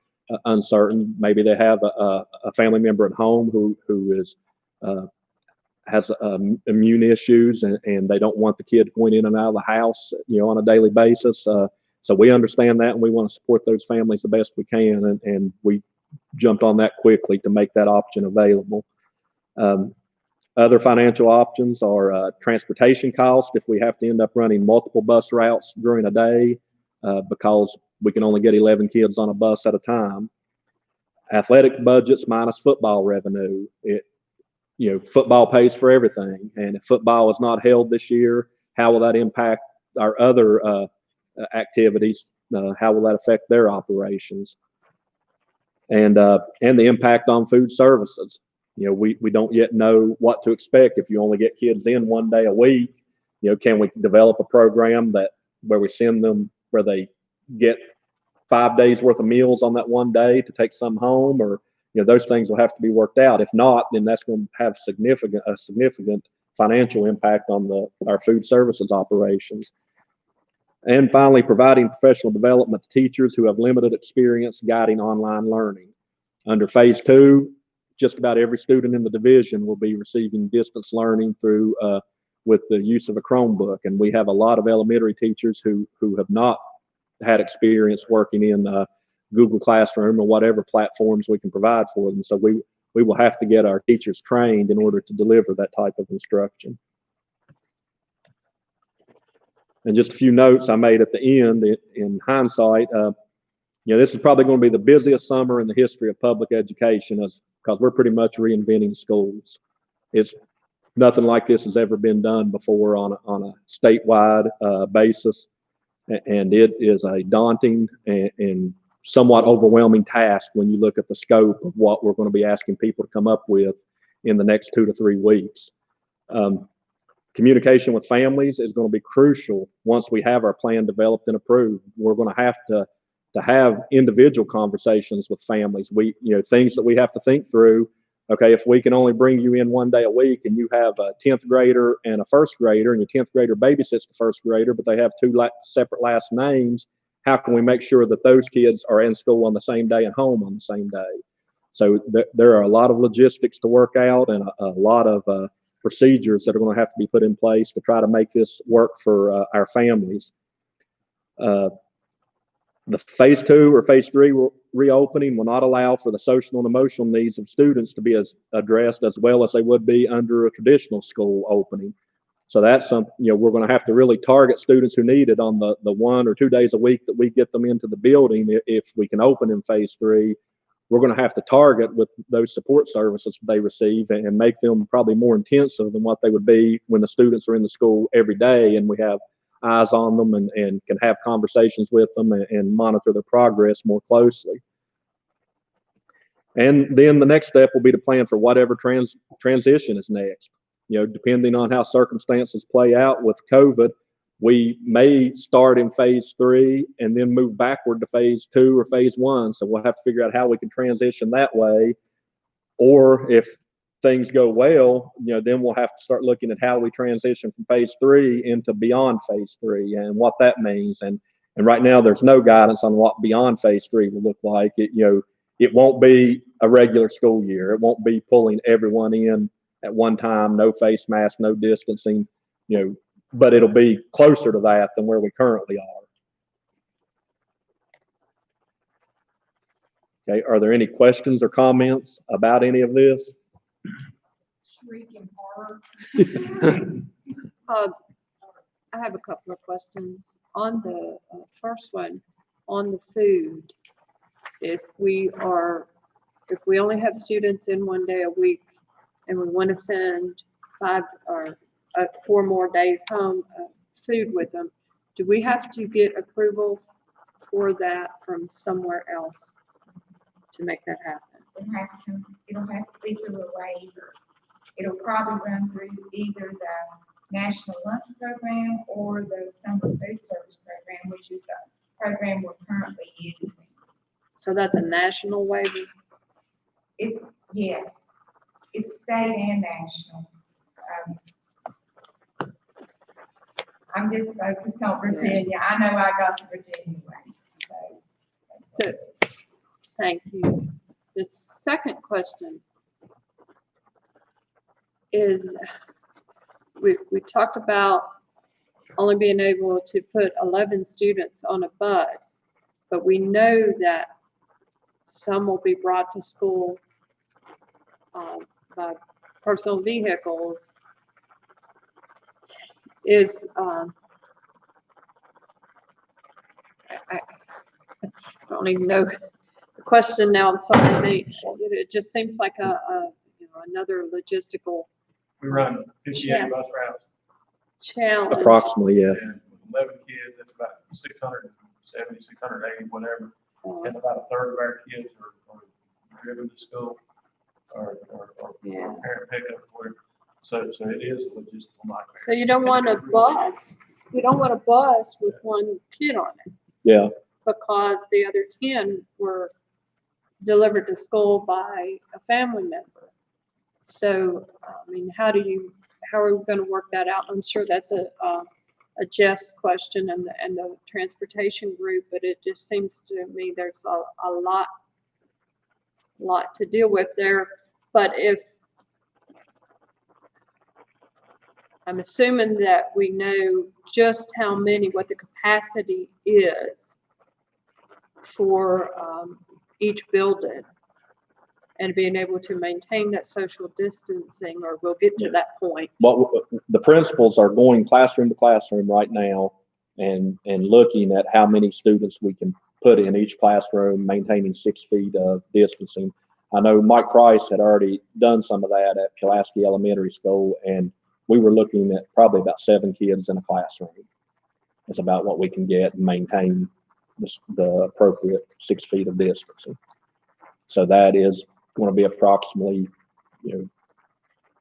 uncertain, maybe they have a family member at home who has immune issues and they don't want the kid going in and out of the house, you know, on a daily basis. So we understand that, and we want to support those families the best we can, and we jumped on that quickly to make that option available. Other financial options are transportation costs if we have to end up running multiple bus routes during a day because we can only get 11 kids on a bus at a time. Athletic budgets minus football revenue. You know, football pays for everything, and if football is not held this year, how will that impact our other activities? How will that affect their operations? And the impact on food services. You know, we don't yet know what to expect if you only get kids in 1 day a week. You know, can we develop a program where we send them where they get 5 days worth of meals on that 1 day to take some home, or those things will have to be worked out. If not, then that's going to have a significant financial impact on our food services operations. And finally, providing professional development to teachers who have limited experience guiding online learning. Under phase 2, just about every student in the division will be receiving distance learning through with the use of a Chromebook. And we have a lot of elementary teachers who have not had experience working in Google Classroom or whatever platforms we can provide for them. So we will have to get our teachers trained in order to deliver that type of instruction. And just a few notes I made at the end in hindsight. This is probably going to be the busiest summer in the history of public education, because we're pretty much reinventing schools. It's nothing like this has ever been done before on a statewide basis, and it is a daunting and somewhat overwhelming task when you look at the scope of what we're going to be asking people to come up with in the next 2 to 3 weeks. Communication with families is going to be crucial once we have our plan developed and approved. We're going to have to have individual conversations with families. Things that we have to think through. Okay, if we can only bring you in 1 day a week and you have a 10th grader and a 1st grader, and your 10th grader babysits the 1st grader, but they have 2 separate last names, how can we make sure that those kids are in school on the same day and home on the same day? So there are a lot of logistics to work out, and a lot of procedures that are going to have to be put in place to try to make this work for our families. The phase 2 or phase 3 reopening will not allow for the social and emotional needs of students to be addressed as well as they would be under a traditional school opening. So that's something, we're going to have to really target students who need it on the 1 or 2 days a week that we get them into the building. If we can open in phase 3, we're going to have to target with those support services they receive and make them probably more intensive than what they would be when the students are in the school every day and we have eyes on them and can have conversations with them and monitor their progress more closely. And then the next step will be to plan for whatever transition is next. Depending on how circumstances play out with COVID, we may start in phase 3 and then move backward to phase 2 or phase 1. So we'll have to figure out how we can transition that way. Or if things go well, then we'll have to start looking at how we transition from phase 3 into beyond phase 3 and what that means. And right now there's no guidance on what beyond phase 3 will look like. It won't be a regular school year. It won't be pulling everyone in at one time, no face mask, no distancing, but it'll be closer to that than where we currently are. Okay, are there any questions or comments about any of this? Shrieking horror. I have a couple of questions. On the first one, on the food, if we only have students in 1 day a week and we want to send 5 or 4 more days home food with them, do we have to get approval for that from somewhere else to make that happen? It'll have to be through a waiver. It'll probably run through either the National Lunch Program or the Summer Food Service Program, which is the program we're currently using. So that's a national waiver? Yes, it's state and national. I'm just focused on Virginia. I know I got the Virginia way. So, thank you. The second question is, we talked about only being able to put 11 students on a bus, but we know that some will be brought to school by personal vehicles. I don't even know the question now. I'm sorry. It just seems like another logistical. We run 58 bus routes. Challenge. Approximately, yeah. And 11 kids, that's about 670, 680, whatever. And about a third of our kids are driven to school or parent pickup. So it is a logistical nightmare. So you don't want a bus. You don't want a bus with one kid on it. Yeah. Because the other 10 were delivered to school by a family member. So, I mean, how are we going to work that out? I'm sure that's a Jeff's question and the transportation group, but it just seems to me there's a lot to deal with there. But if I'm assuming that we know just how many, what the capacity is for each building, and being able to maintain that social distancing, or we'll get to that point. Well, the principals are going classroom to classroom right now and looking at how many students we can put in each classroom, maintaining 6 feet of distancing. I know Mike Price had already done some of that at Pulaski Elementary School, and we were looking at probably about 7 kids in a classroom. It's about what we can get and maintain the appropriate 6 feet of distancing. So that is going to be approximately,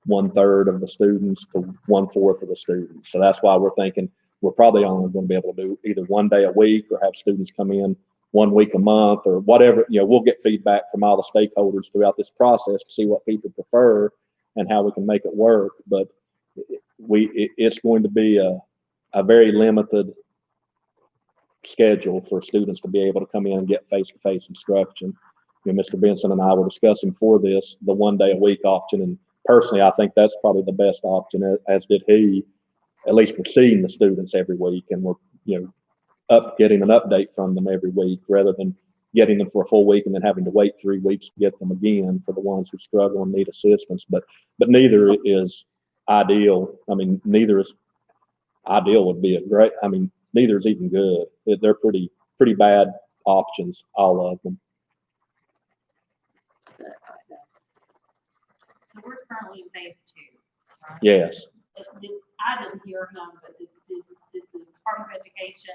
1/3 of the students to 1/4 of the students. So that's why we're thinking we're probably only going to be able to do either 1 day a week or have students come in 1 week a month or whatever. We'll get feedback from all the stakeholders throughout this process to see what people prefer and how we can make it work. But it's going to be a very limited schedule for students to be able to come in and get face-to-face instruction. Mr. Benson and I were discussing for this, the 1 day a week option. And personally, I think that's probably the best option, as did he. At least we're seeing the students every week, and we're, getting an update from them every week rather than getting them for a full week and then having to wait 3 weeks to get them again for the ones who struggle and need assistance. But neither is ideal. I mean, neither is ideal would be a great, neither is even good. They're pretty bad options, all of them. So we're currently in phase 2, right? Yes. I didn't hear him, but did the Department of Education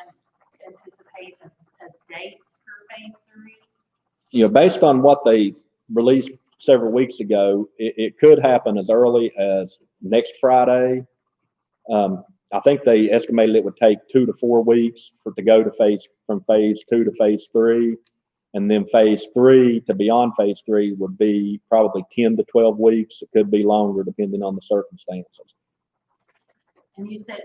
anticipate a date for phase 3? Based on what they released several weeks ago, it could happen as early as next Friday. I think they estimated it would take 2 to 4 weeks to go to from phase 2 to phase 3. And then phase 3 to beyond phase 3 would be probably 10 to 12 weeks. It could be longer depending on the circumstances. And you said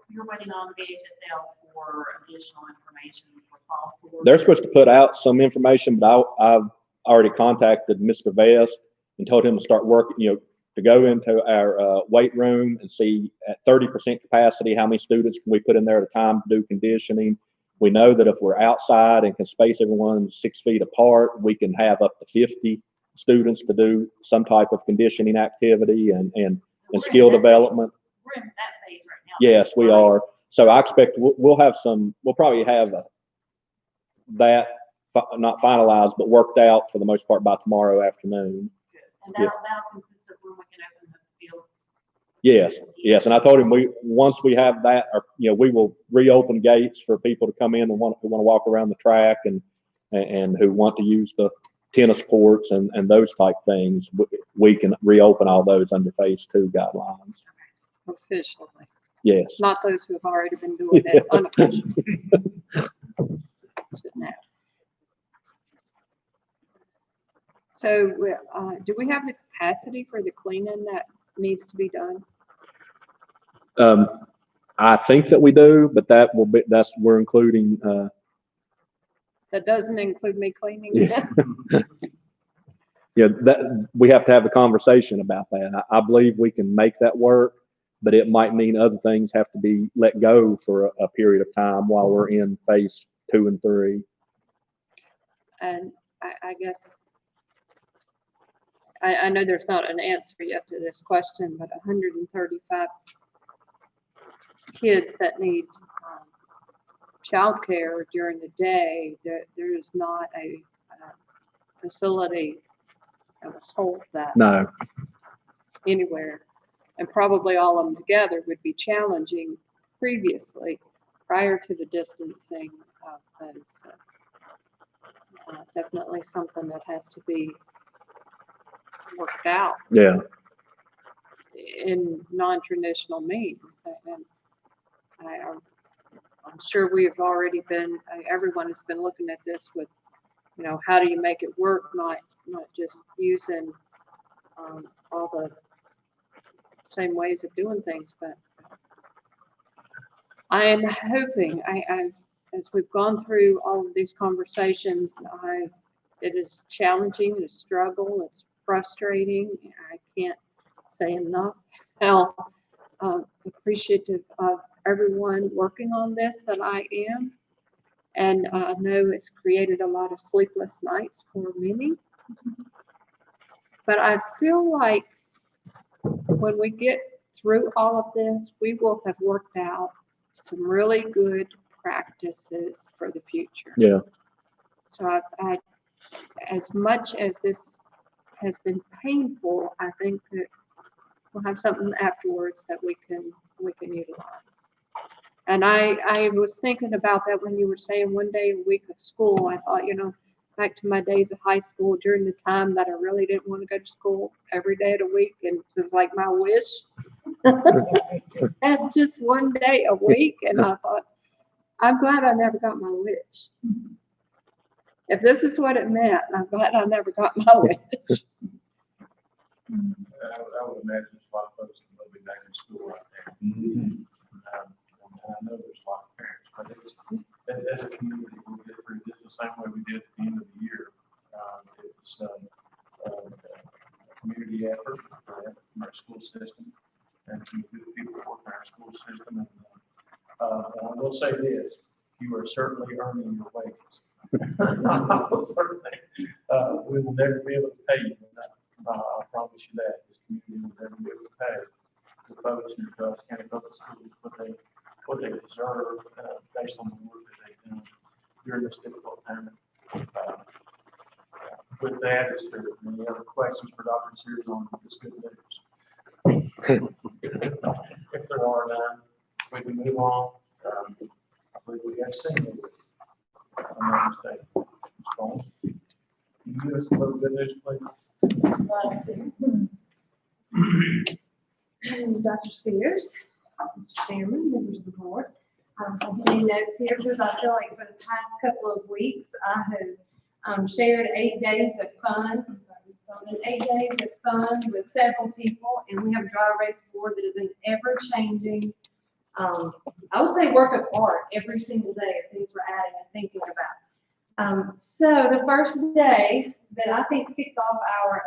you're waiting on VHSL for additional information for fall school. They're supposed to put out some information, but I've already contacted Mr. Vest and told him to start working, to go into our weight room and see at 30% capacity, how many students can we put in there at a time to do conditioning. We know that if we're outside and can space everyone 6 feet apart, we can have up to 50 students to do some type of conditioning activity and skill development. We're in that phase right now. Yes, we are. So I expect we'll probably have that not finalized, but worked out for the most part by tomorrow afternoon. Good. And that'll consist of when we can open the fields. Yes. And I told him once we have that, we will reopen gates for people to come in and who want to walk around the track and who want to use the tennis courts and those type things. We can reopen all those under phase 2 guidelines. Officially. Yes. Not those who have already been doing that unofficially. So, do we have the capacity for the cleaning that needs to be done? I think that we do, but we're including. That doesn't include me cleaning. Yeah, that we have to have a conversation about that. I believe we can make that work, but it might mean other things have to be let go for a period of time while we're in phase 2 and 3. And I guess I know there's not an answer yet to this question, but 135 kids that need childcare during the day, there is not a facility that will hold that No. anywhere. And probably all of them together would be challenging previously, prior to the distancing. That is definitely something that has to be worked out. Yeah. In non-traditional means. And I'm sure we have already been, everyone has been looking at this with you know, how do you make it work, not just using all the same ways of doing things, but I am hoping, as we've gone through all of these conversations, it is challenging, it's a struggle, it's frustrating. I can't say enough how appreciative of everyone working on this that I am. And I know it's created a lot of sleepless nights for many. But I feel like when we get through all of this, we will have worked out some really good practices for the future. Yeah. So I as much as this has been painful, I think that we'll have something afterwards that we can utilize. And I was thinking about that when you were saying one day a week of school. I thought, you know, back to my days of high school during the time that I really didn't want to go to school every day of the week, and it was like my wish. And just one day a week, and I thought, I'm glad I never got my wish. If this is what it meant, I'm glad I never got my wish. I would imagine there's a lot of folks that will be back in school right there. And I know there's a lot of parents, but it's, as a community, we get through this the same way we did at the end of the year. It's a community effort from our school system and some good people working in our school system. And I will say this, you are certainly earning your wages. I will certainly, we will never be able to pay you enough. I promise you that. This community will never be able to pay the folks in the county public schools what they deserve based on the work that they've done during this difficult time. With that, is there any other questions for Dr. Sears on this good news? If there are none, we can move on. I believe we have seen it. I'm not mistaken. Ms. Bowles, can you give us a little good news, please? Dr. Sears, Mr. Chairman, members of the board. I have any notes here because I feel like for the past couple of weeks, I have shared 8 days of fun. 8 days of fun with several people, and we have a dry erase board that is an ever-changing, I would say work of art every single day of things we're adding and thinking about. So the first day that I think kicked off our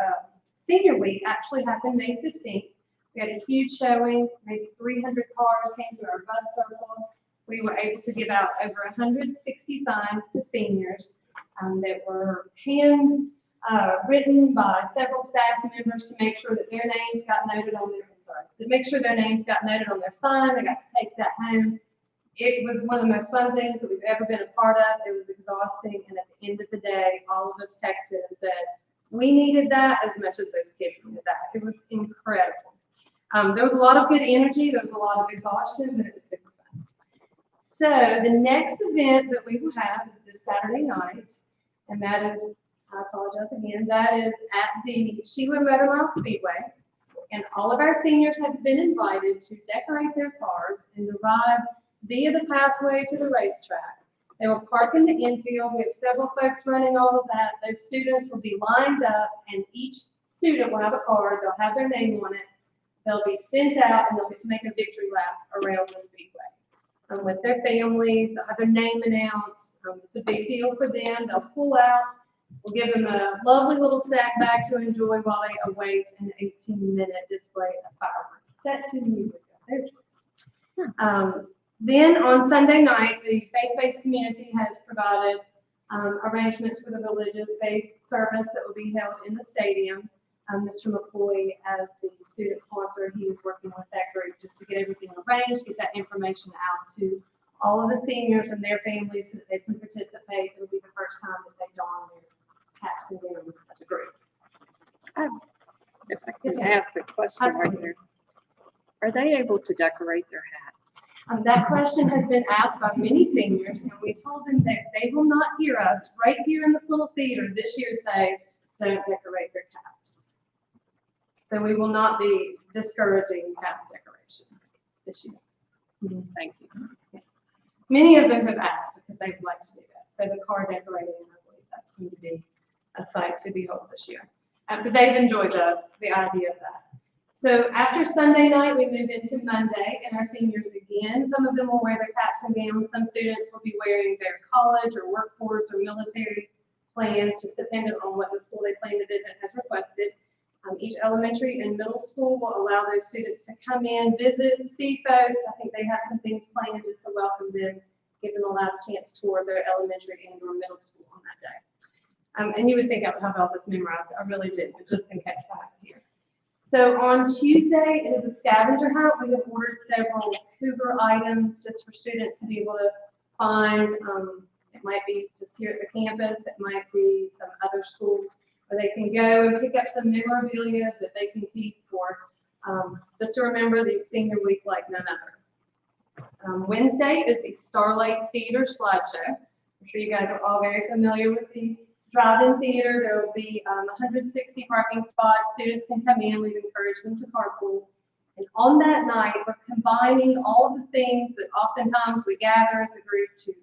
senior week actually happened May 15th. We had a huge showing, maybe 300 cars came to our bus circle. We were able to give out over 160 signs to seniors that were hand written by several staff members to make sure that their names got noted on their, sign. They got to take that home. It was one of the most fun things that we've ever been a part of. It was exhausting, and at the end of the day, all of us texted and said, we needed that as much as those kids needed that. It was incredible. There was a lot of good energy, there was a lot of exhaustion, but it was super fun. So the next event that we will have is this Saturday night, and that is, I apologize again, that is at the Sheila Motor Mile Speedway. And all of our seniors have been invited to decorate their cars and arrive via the pathway to the racetrack. They will park in the infield. We have several folks running all of that. Those students will be lined up, and each student will have a card. They'll have their name on it. They'll be sent out, and they'll get to make a victory lap around the speedway with their families. They'll have their name announced. It's a big deal for them. They'll pull out. We'll give them a lovely little snack bag to enjoy while they await an 18-minute display of fireworks set to music of their choice. Then on Sunday night, the faith-based community has provided arrangements for the religious-based service that will be held in the stadium. Mr. McCoy, as the student sponsor, he is working with that group just to get everything arranged, get that information out to all of the seniors and their families so that they can participate. It will be the first time that they don their caps and gowns as a group. If I can ask a question right there. Are they able to decorate their hats? That question has been asked by many seniors, and we told them that they will not hear us right here in this little theater this year say, don't decorate their caps. So we will not be discouraging cap decoration this year. Thank you. Yes. Many of them have asked because they would like to do that. So the car decorating, I believe that's going to be a sight to behold this year. But they've enjoyed the idea of that. So after Sunday night, we move into Monday, and our seniors again, some of them will wear their caps and gowns. Some students will be wearing their college or workforce or military plans, just dependent on what the school they plan to visit has requested. Each elementary and middle school will allow those students to come in, visit, see folks. I think they have some things planned just to welcome them, give them a last chance tour of their elementary and or middle school on that day. And you would think I would have all this memorized. I really did, but just in case I have it here. So on Tuesday, it is a scavenger hunt. We have ordered several Cougar items just for students to be able to find. It might be just here at the campus. It might be some other schools where they can go and pick up some memorabilia that they can keep for just to remember the senior week like none other. Wednesday is the Starlight Theater Slideshow. I'm sure you guys are all very familiar with the drive-in theater. There will be 160 parking spots. Students can come in. We've encouraged them to carpool. And on that night, we're combining all of the things that oftentimes we gather as a group to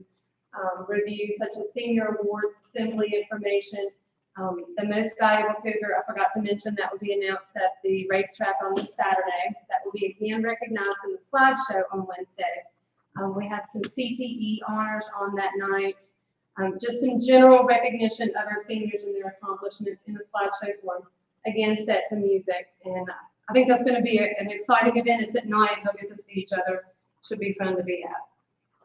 review, such as senior awards, assembly information. The most valuable Cougar, I forgot to mention, that will be announced at the racetrack on this Saturday. That will be again recognized in the slideshow on Wednesday. We have some CTE honors on that night. Just some general recognition of our seniors and their accomplishments in the slideshow form, again set to music. And I think that's going to be an exciting event. It's at night. They'll get to see each other. Should be fun to be at.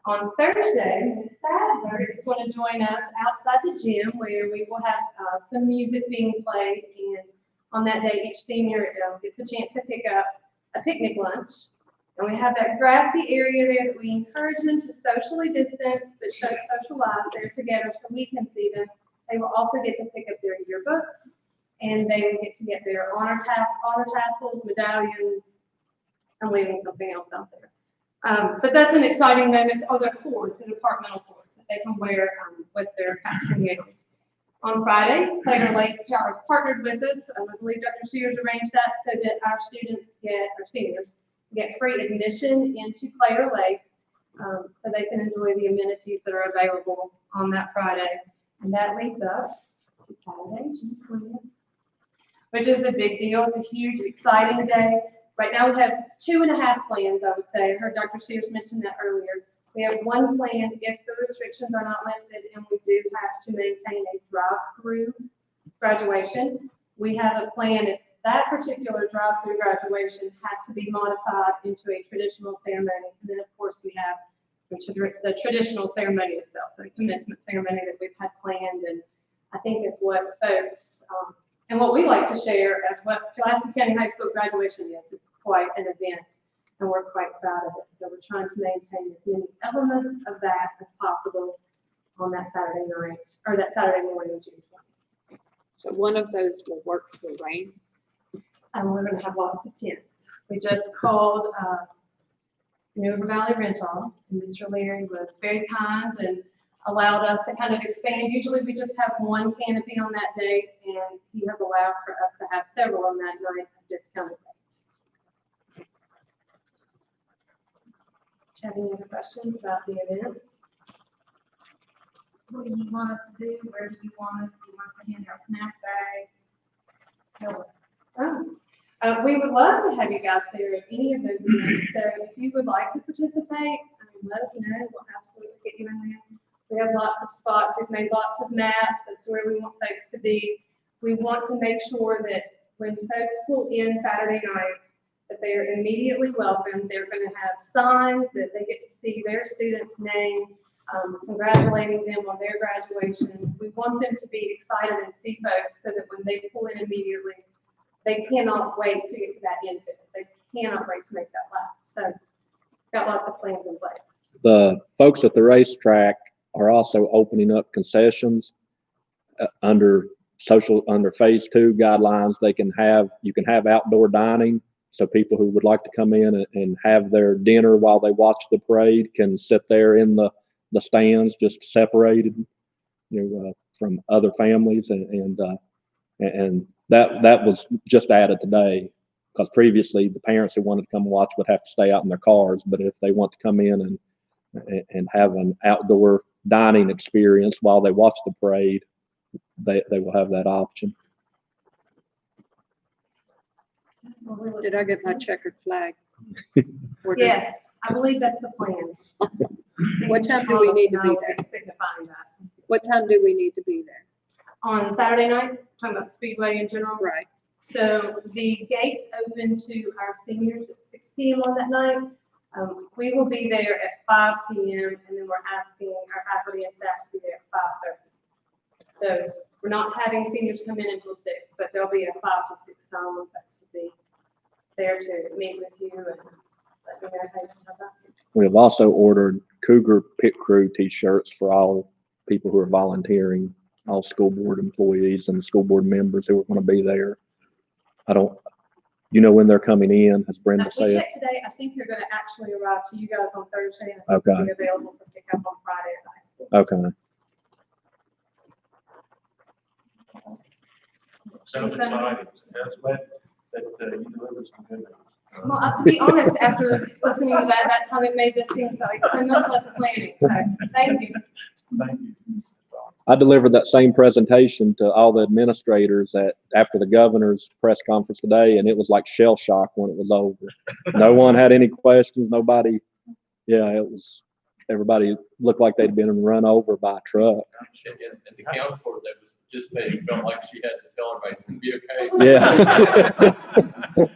On Thursday, Ms. Sadler is going to join us outside the gym where we will have some music being played. And on that day, each senior gets a chance to pick up a picnic lunch. And we have that grassy area there that we encourage them to socially distance, but socialize there together so we can see them. They will also get to pick up their yearbooks, and they will get to get their honor tassels, medallions. I'm leaving something else out there. But that's an exciting moment. Oh, they're cords, and departmental cords that they can wear with their caps and gowns. On Friday, Claire Lake partnered with us. I believe Dr. Sears arranged that so that our seniors get free admission into Claire Lake, so they can enjoy the amenities that are available on that Friday. And that leads up to Saturday, June 20th, which is a big deal. It's a huge, exciting day. Right now we have 2.5 plans, I would say. I heard Dr. Sears mention that earlier. We have one plan if the restrictions are not lifted and we do have to maintain a drive-through graduation. We have a plan if that particular drive-through graduation has to be modified into a traditional ceremony. And then, of course, we have the traditional ceremony itself, the commencement ceremony that we've had planned. And I think it's what folks, and what we like to share as what Pulaski County High School graduation is. It's quite an event, and we're quite proud of it. So we're trying to maintain as many elements of that as possible on that Saturday night, or that Saturday morning, June 20th. So one of those will work for rain. And we're going to have lots of tents. We just called New River Valley Rental, and Mr. Leary was very kind and allowed us to kind of expand. Usually we just have one canopy on that date, and he has allowed for us to have several on that night at discounted rate. Do you have any other questions about the events? What do you want us to do? Where do you want us? Do you want us to hand out snack bags? No. We would love to have you guys there at any of those events. So if you would like to participate, let us know. We'll absolutely get you in there. We have lots of spots. We've made lots of maps as to where we want folks to be. We want to make sure that when folks pull in Saturday night, that they are immediately welcome. They're going to have signs that they get to see their student's name, congratulating them on their graduation. We want them to be excited and see folks so that when they pull in immediately, they cannot wait to get to that end. They cannot wait to make that lap. So got lots of plans in place. The folks at the racetrack are also opening up concessions under phase 2 guidelines. You can have outdoor dining. So people who would like to come in and have their dinner while they watch the parade can sit there in the stands, just separated, from other families. And that was just added today, because previously the parents who wanted to come watch would have to stay out in their cars. But if they want to come in and have an outdoor dining experience while they watch the parade, they will have that option. Did I get my checkered flag? Or did- Yes, I believe that's the plan. What time do we need to be there? Signifying that. What time do we need to be there? On Saturday night, talking about the Speedway in general. Right. So the gates open to our seniors at 6 PM on that night. We will be there at 5 PM, and then we're asking our faculty and staff to be there at 5:30. So we're not having seniors come in until 6, but there'll be a 5 to 6 time folks will be there to meet with you and let me know how you have that. We have also ordered Cougar Pit Crew T-shirts for all people who are volunteering, all school board employees and school board members who are going to be there. You know when they're coming in, has Brenda We said? checked today, I think they're gonna actually arrive to you guys on Thursday, and I think Okay. they'll be available for pickup on Friday at the high school. Okay. Sounds exciting. That's glad that you delivered some good news. Well, to be honest, after listening to that time, it made this seem like so much less planning, so, thank you. Thank you. I delivered that same presentation to all the administrators after the governor's press conference today, and it was like shell shock when it was over. No one had any questions, nobody, everybody looked like they'd been run over by a truck. And the counselor that was just there felt like she had to tell everybody it's gonna be okay. Yeah. Okay.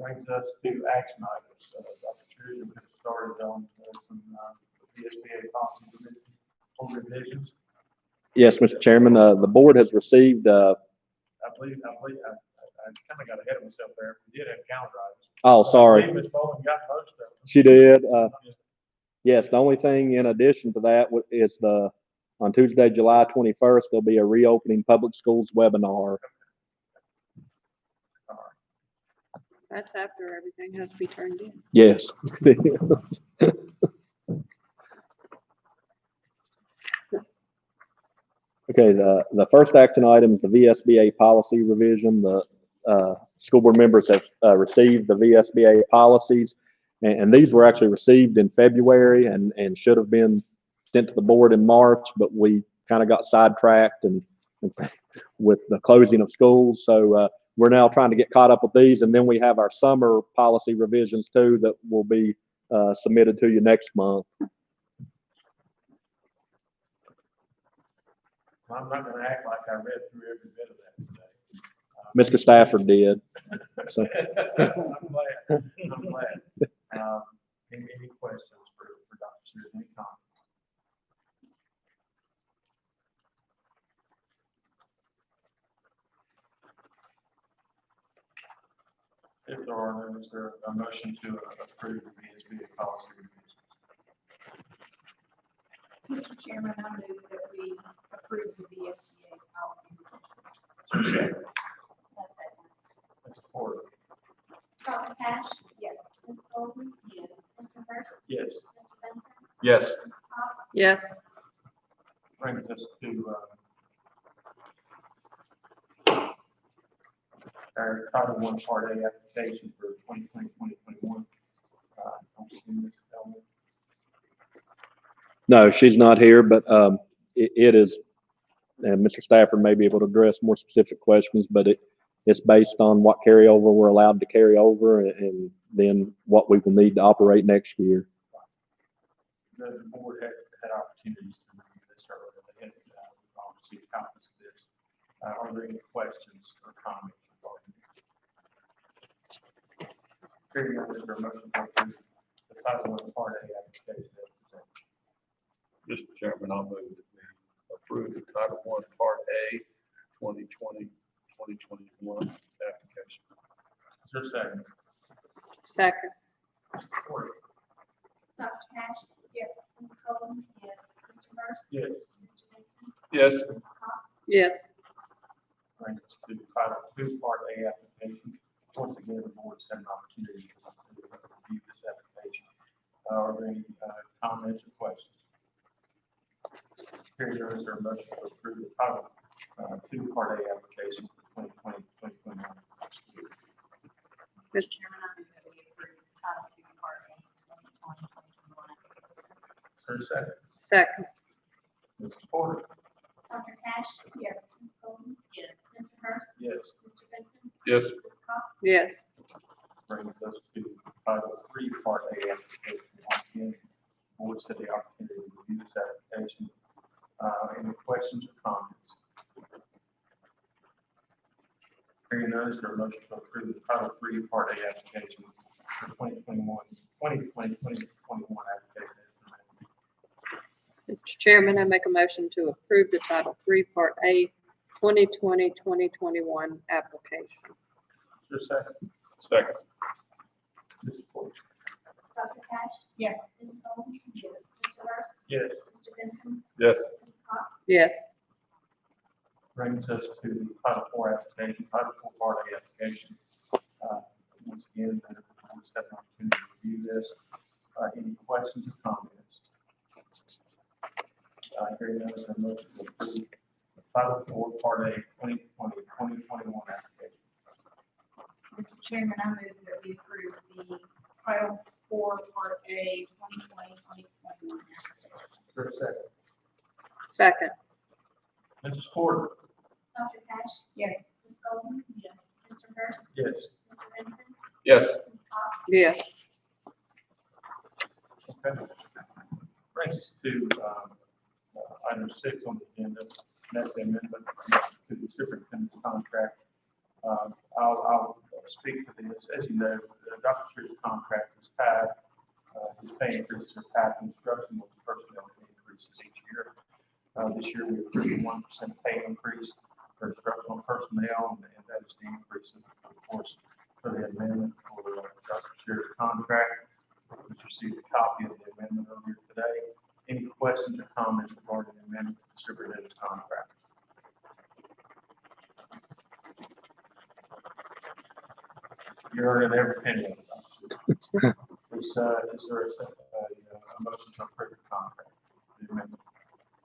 Brings us to action items. Dr. Trude, we're going to start on some VSBA policy revisions. Yes, Mr. Chairman, the board has received, I believe, I kind of got ahead of myself there. We did have calendar items. oh, sorry, Ms. Bowling got most of them. she did. Yes, the only thing in addition to that is on Tuesday, July 21st, there'll be a reopening public schools webinar. That's after everything has to be turned in. Yes. Okay, the first action item is the VSBA policy revision. The school board members have received the VSBA policies, and these were actually received in February and should have been sent to the board in March, but we kind of got sidetracked and with the closing of schools. So we're now trying to get caught up with these, and then we have our summer policy revisions too that will be submitted to you next month. I'm not going to act like I read through every bit of that today. Mr. Stafford did. So. I'm glad. Any questions for Dr. Sears? Any comments? If there are none, is there a motion to approve the VSBA policy revisions? Mr. Chairman, I move that we approve the VSBA policy. So second. That's it. Mr. Porter. Dr. Cash? Yes. Ms. Golden? Yes. Mr. Hurst? Yes. Mr. Benson? Yes. Ms. Cox? Yes. Brings us to our Title I Part A application for 2020-2021. Don't see Ms. Elmer. No, she's not here, but it is, and Mr. Stafford may be able to address more specific questions, but it's based on what carryover we're allowed to carry over and then what we will need to operate next year. The board had opportunities to review this earlier. They had obviously copies of this. Are there any questions or comments regarding it? Hearing none, is there a motion to approve the Title I Part A application as presented? Mr. Chairman, I'll move that we approve the Title I Part A 2020-2021 application. Is there a second? Second. Mr. Porter. Dr. Cash? Yes. Ms. Golden? Yes. Mr. Hurst? Yes. Mr. Benson? Yes. Ms. Cox? Yes. Brings us to Title II Part A application. Once again, the board's had an opportunity to review this application. Are there any comments or questions? Hearing none, is there a motion to approve the Title II Part A application for 2020-2021? Mr. Chairman, I move that we approve Title II Part A 2020-2021. Is there a a second? Second. Mr. Porter? Dr. Cash? Yes. Ms. Golden? Yes. Mr. Hurst? Yes. Mr. Benson? Yes. Ms. Cox? Yes. Brings us to Title III, Part A application. Once again, boards had the opportunity to review this application. Any questions or comments? Hearing none, is there a motion to approve the Title III, Part A application for 2021 application? Mr. Chairman, I make a motion to approve the Title III, Part A, 2020-2021 application. Is there a second? Second. Mr. Porter? Dr. Cash? Yes. Ms. Golden? Yes. Mr. Hurst? Yes. Mr. Benson? Yes. Ms. Cox? Yes. Brings us to the Title IV application, Title IV Part A application. Once again, the boards have an opportunity to review this. Any questions or comments? Hearing none, is there a motion to approve the Title IV Part A 2020-2021 application? Mr. Chairman, I move that we approve the Title IV Part A 2020-2021 application. For a second. Second. Mrs. Porter? Dr. Cash? Yes. Ms. Golden? Yes. Mr. Hurst? Yes. Mr. Benson? Yes. Ms. Cox? Yes. Okay. Brings us to item 6 on the agenda, and that's the amendment to the superintendent's contract. I'll speak to this. As you know, Dr. Shear's contract is tied, his pay increases are tied to instructional personnel increases each year. This year, we approved a 1% pay increase for instructional personnel, and that is the increase, of course, for the amendment for Dr. Shear's contract. We received a copy of the amendment earlier today. Any questions or comments regarding the amendment to the superintendent's contract? You're earning every penny of it. Is there a motion to approve the contract? The amendment?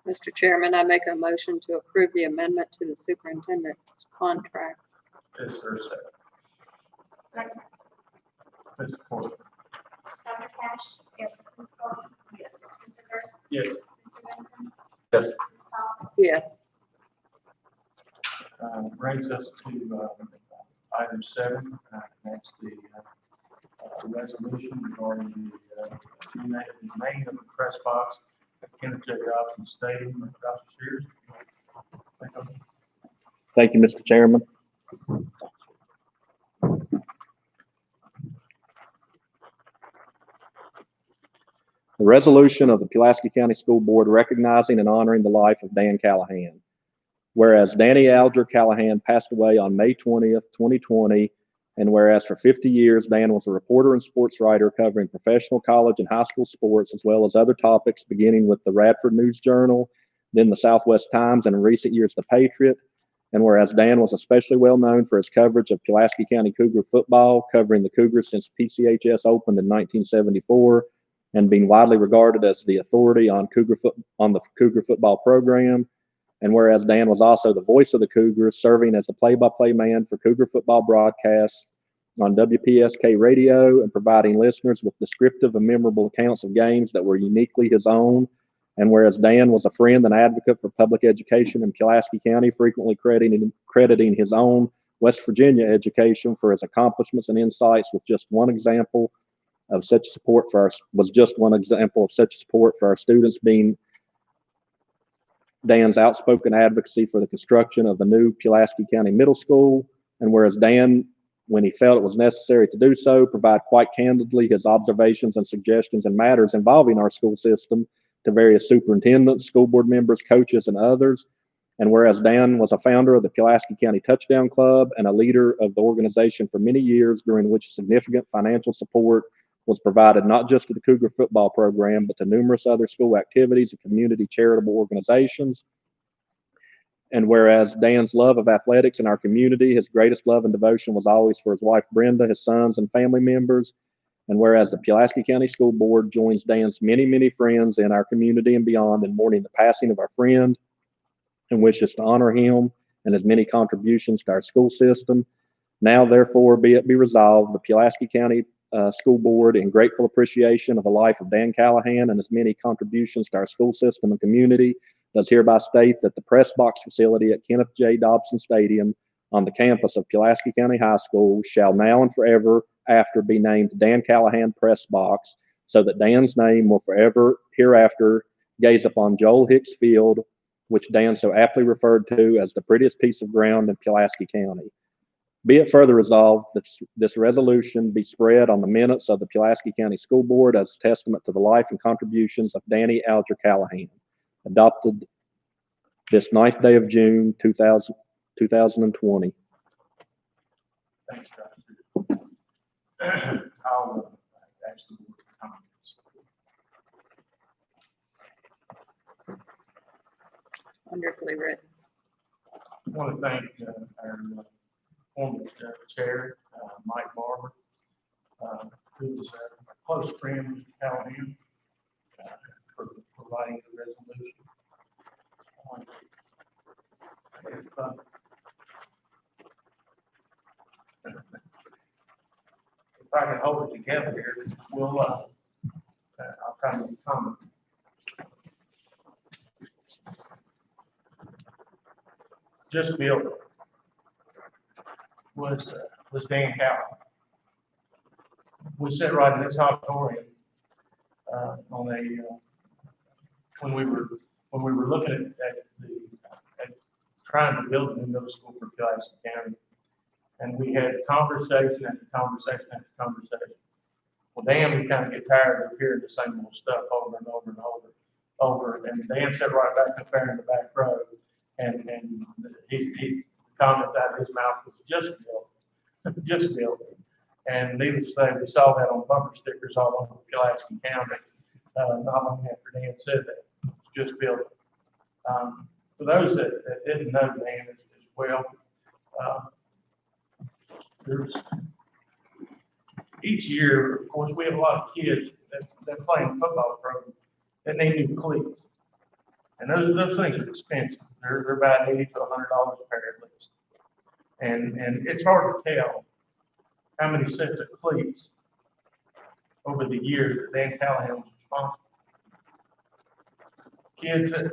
Mr. Chairman, I make a motion to approve the amendment to the superintendent's contract. Is there a second? Second. Mr. Porter? Dr. Cash? Yes. Ms. Golden? Yes. Mr. Hurst? Yes. Mr. Benson? Yes. Ms. Cox? Yes. Brings us to item 7, and that's the resolution regarding the name of the press box at Kenneth J. Dobson Stadium. Dr. Shears? Thank you, Mr. Chairman. The resolution of the Pulaski County School Board recognizing and honoring the life of Dan Callahan. Whereas Danny Alger Callahan passed away on May 20th, 2020, and whereas for 50 years, Dan was a reporter and sports writer covering professional college and high school sports, as well as other topics, beginning with the Radford News Journal, then the Southwest Times, and in recent years, the Patriot. And whereas Dan was especially well known for his coverage of Pulaski County Cougar football, covering the Cougars since PCHS opened in 1974, and being widely regarded as the authority on the Cougar football program. And whereas Dan was also the voice of the Cougars, serving as the play-by-play man for Cougar football broadcasts on WPSK radio and providing listeners with descriptive and memorable accounts of games that were uniquely his own. And whereas Dan was a friend and advocate for public education in Pulaski County, frequently crediting his own West Virginia education for his accomplishments and insights, with just one example of such support for our students being Dan's outspoken advocacy for the construction of the new Pulaski County Middle School. And whereas Dan, when he felt it was necessary to do so, provide quite candidly his observations and suggestions in matters involving our school system to various superintendents, school board members, coaches, and others. And whereas Dan was a founder of the Pulaski County Touchdown Club and a leader of the organization for many years, during which significant financial support was provided not just to the Cougar football program, but to numerous other school activities and community charitable organizations. And whereas Dan's love of athletics in our community, his greatest love and devotion was always for his wife Brenda, his sons, and family members. And whereas the Pulaski County School Board joins Dan's many, many friends in our community and beyond in mourning the passing of our friend, and wishes to honor him and his many contributions to our school system. Now, therefore, be it resolved, the Pulaski County School Board in grateful appreciation of the life of Dan Callahan and his many contributions to our school system and community, does hereby state that the press box facility at Kenneth J. Dobson Stadium on the campus of Pulaski County High School shall now and forever after be named Dan Callahan Press Box, so that Dan's name will forever hereafter gaze upon Joel Hicks Field, which Dan so aptly referred to as the prettiest piece of ground in Pulaski County. Be it further resolved that this resolution be spread on the minutes of the Pulaski County School Board as a testament to the life and contributions of Danny Alger Callahan, adopted this 9th day of June, 2020. Thanks, Dr. I'll ask the board for comments. Wonderfully written. I want to thank our former chair, Mike Barber, who is a close friend of Mr. Callahan, for providing the resolution. If I can hold it together here, I'll try to comment. Just built was Dan Callahan. We sat right in this auditorium when we were looking at trying to build a new middle school for Pulaski County, and we had conversation after conversation after conversation. Well, Dan, we kind of get tired of hearing the same old stuff over and over and over. And Dan sat right back up there in the back row, and he commented out of his mouth was just built. And needless to say, we saw that on bumper stickers all over Pulaski County. Not long after Dan said that, just built. For those that didn't know Dan as well, there's each year, of course, we have a lot of kids that play in the football program that need new cleats. And those things are expensive. They're about $80 to $100 a pair at least. And it's hard to tell how many sets of cleats over the years that Dan Callahan was responsible. Kids that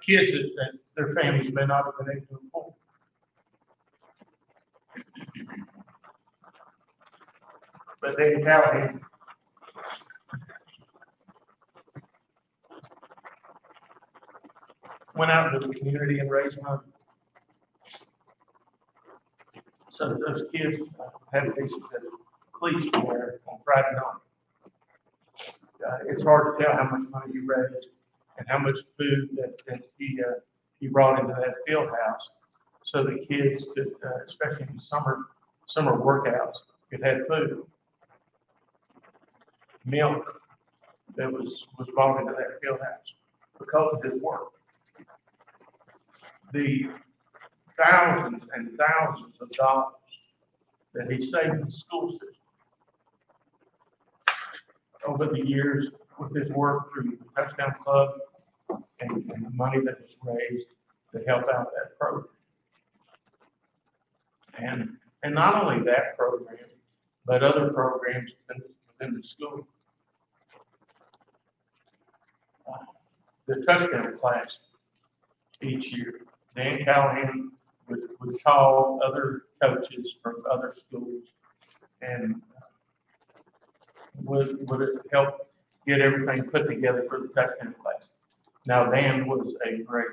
kids that their families may not have been able to afford. But Dan Callahan went out into the community and raised money. So that those kids have pieces of cleats to wear on Friday night. It's hard to tell how much money he raised and how much food that he brought into that field house, so the kids could, especially in summer workouts, could have food. Milk that was brought into that field house because of his work. The thousands and thousands of dollars that he saved the school system over the years with his work through the Touchdown Club and the money that was raised to help out that program. And not only that program, but other programs within the school. The touchdown class each year, Dan Callahan would call other coaches from other schools and would help get everything put together for the touchdown class. Now, Dan was a great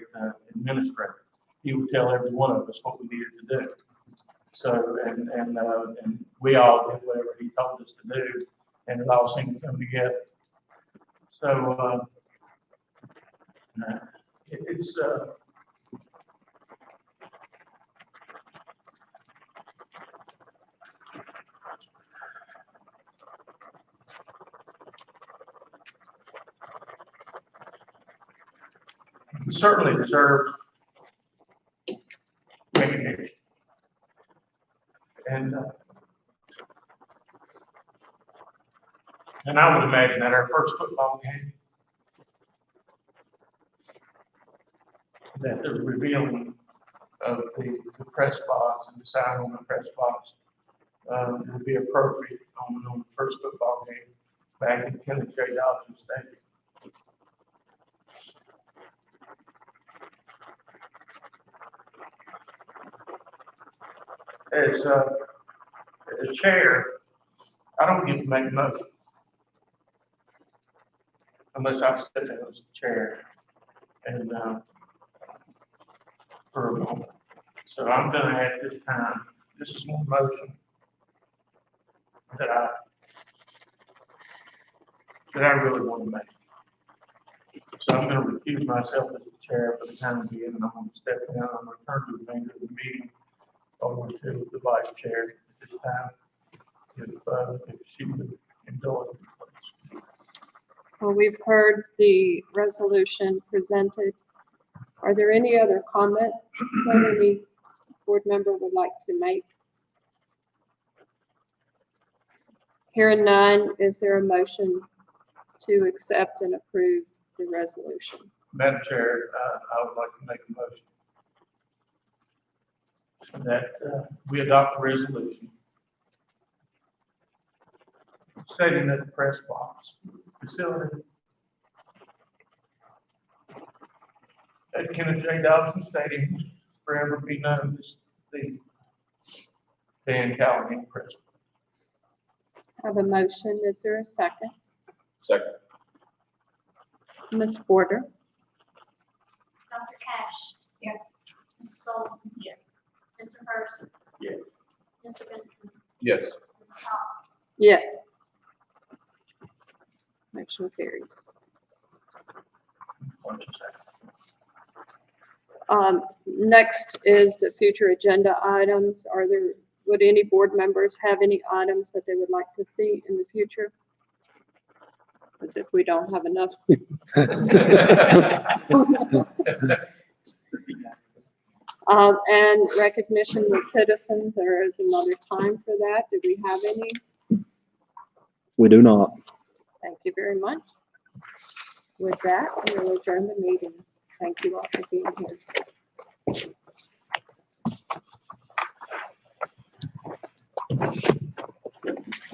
administrator. He would tell every one of us what we needed to do. So, and we all did whatever he told us to do, and it all seemed to come together. So, it's he certainly deserves recognition. And And I would imagine at our first football game, that the revealing of the press box and the sign on the press box would be appropriate on the first football game back in Kenneth J. Dodson Stadium. As a chair, I don't get to make a motion unless I step in as chair and for a moment. So I'm gonna at this time, this is one motion that I really want to make. So I'm gonna recuse myself as the chair for the time being, and I'm gonna step down. I'm gonna turn the remainder of the meeting over to the vice chair at this time. If she would indulge me, please. Well, we've heard the resolution presented. Are there any other comments that any board member would like to make? Hearing none, is there a motion to accept and approve the resolution? Madam Chair, I would like to make a motion that we adopt the resolution stating that the press box facility at Kenneth J. Dodson Stadium forever be known as the Dan Callahan Press. I have a motion. Is there a second? Second. Ms. Porter? Dr. Cash? Yes. Ms. Golden? Yes. Mr. Hurst? Yes. Mr. Benson? Yes. Ms. Cox? Yes. Motion carries. Next is the future agenda items. Would any board members have any items that they would like to see in the future? As if we don't have enough. And recognition with citizens, there is another time for that. Do we have any? We do not. Thank you very much. With that, we will adjourn the meeting. Thank you all for being here.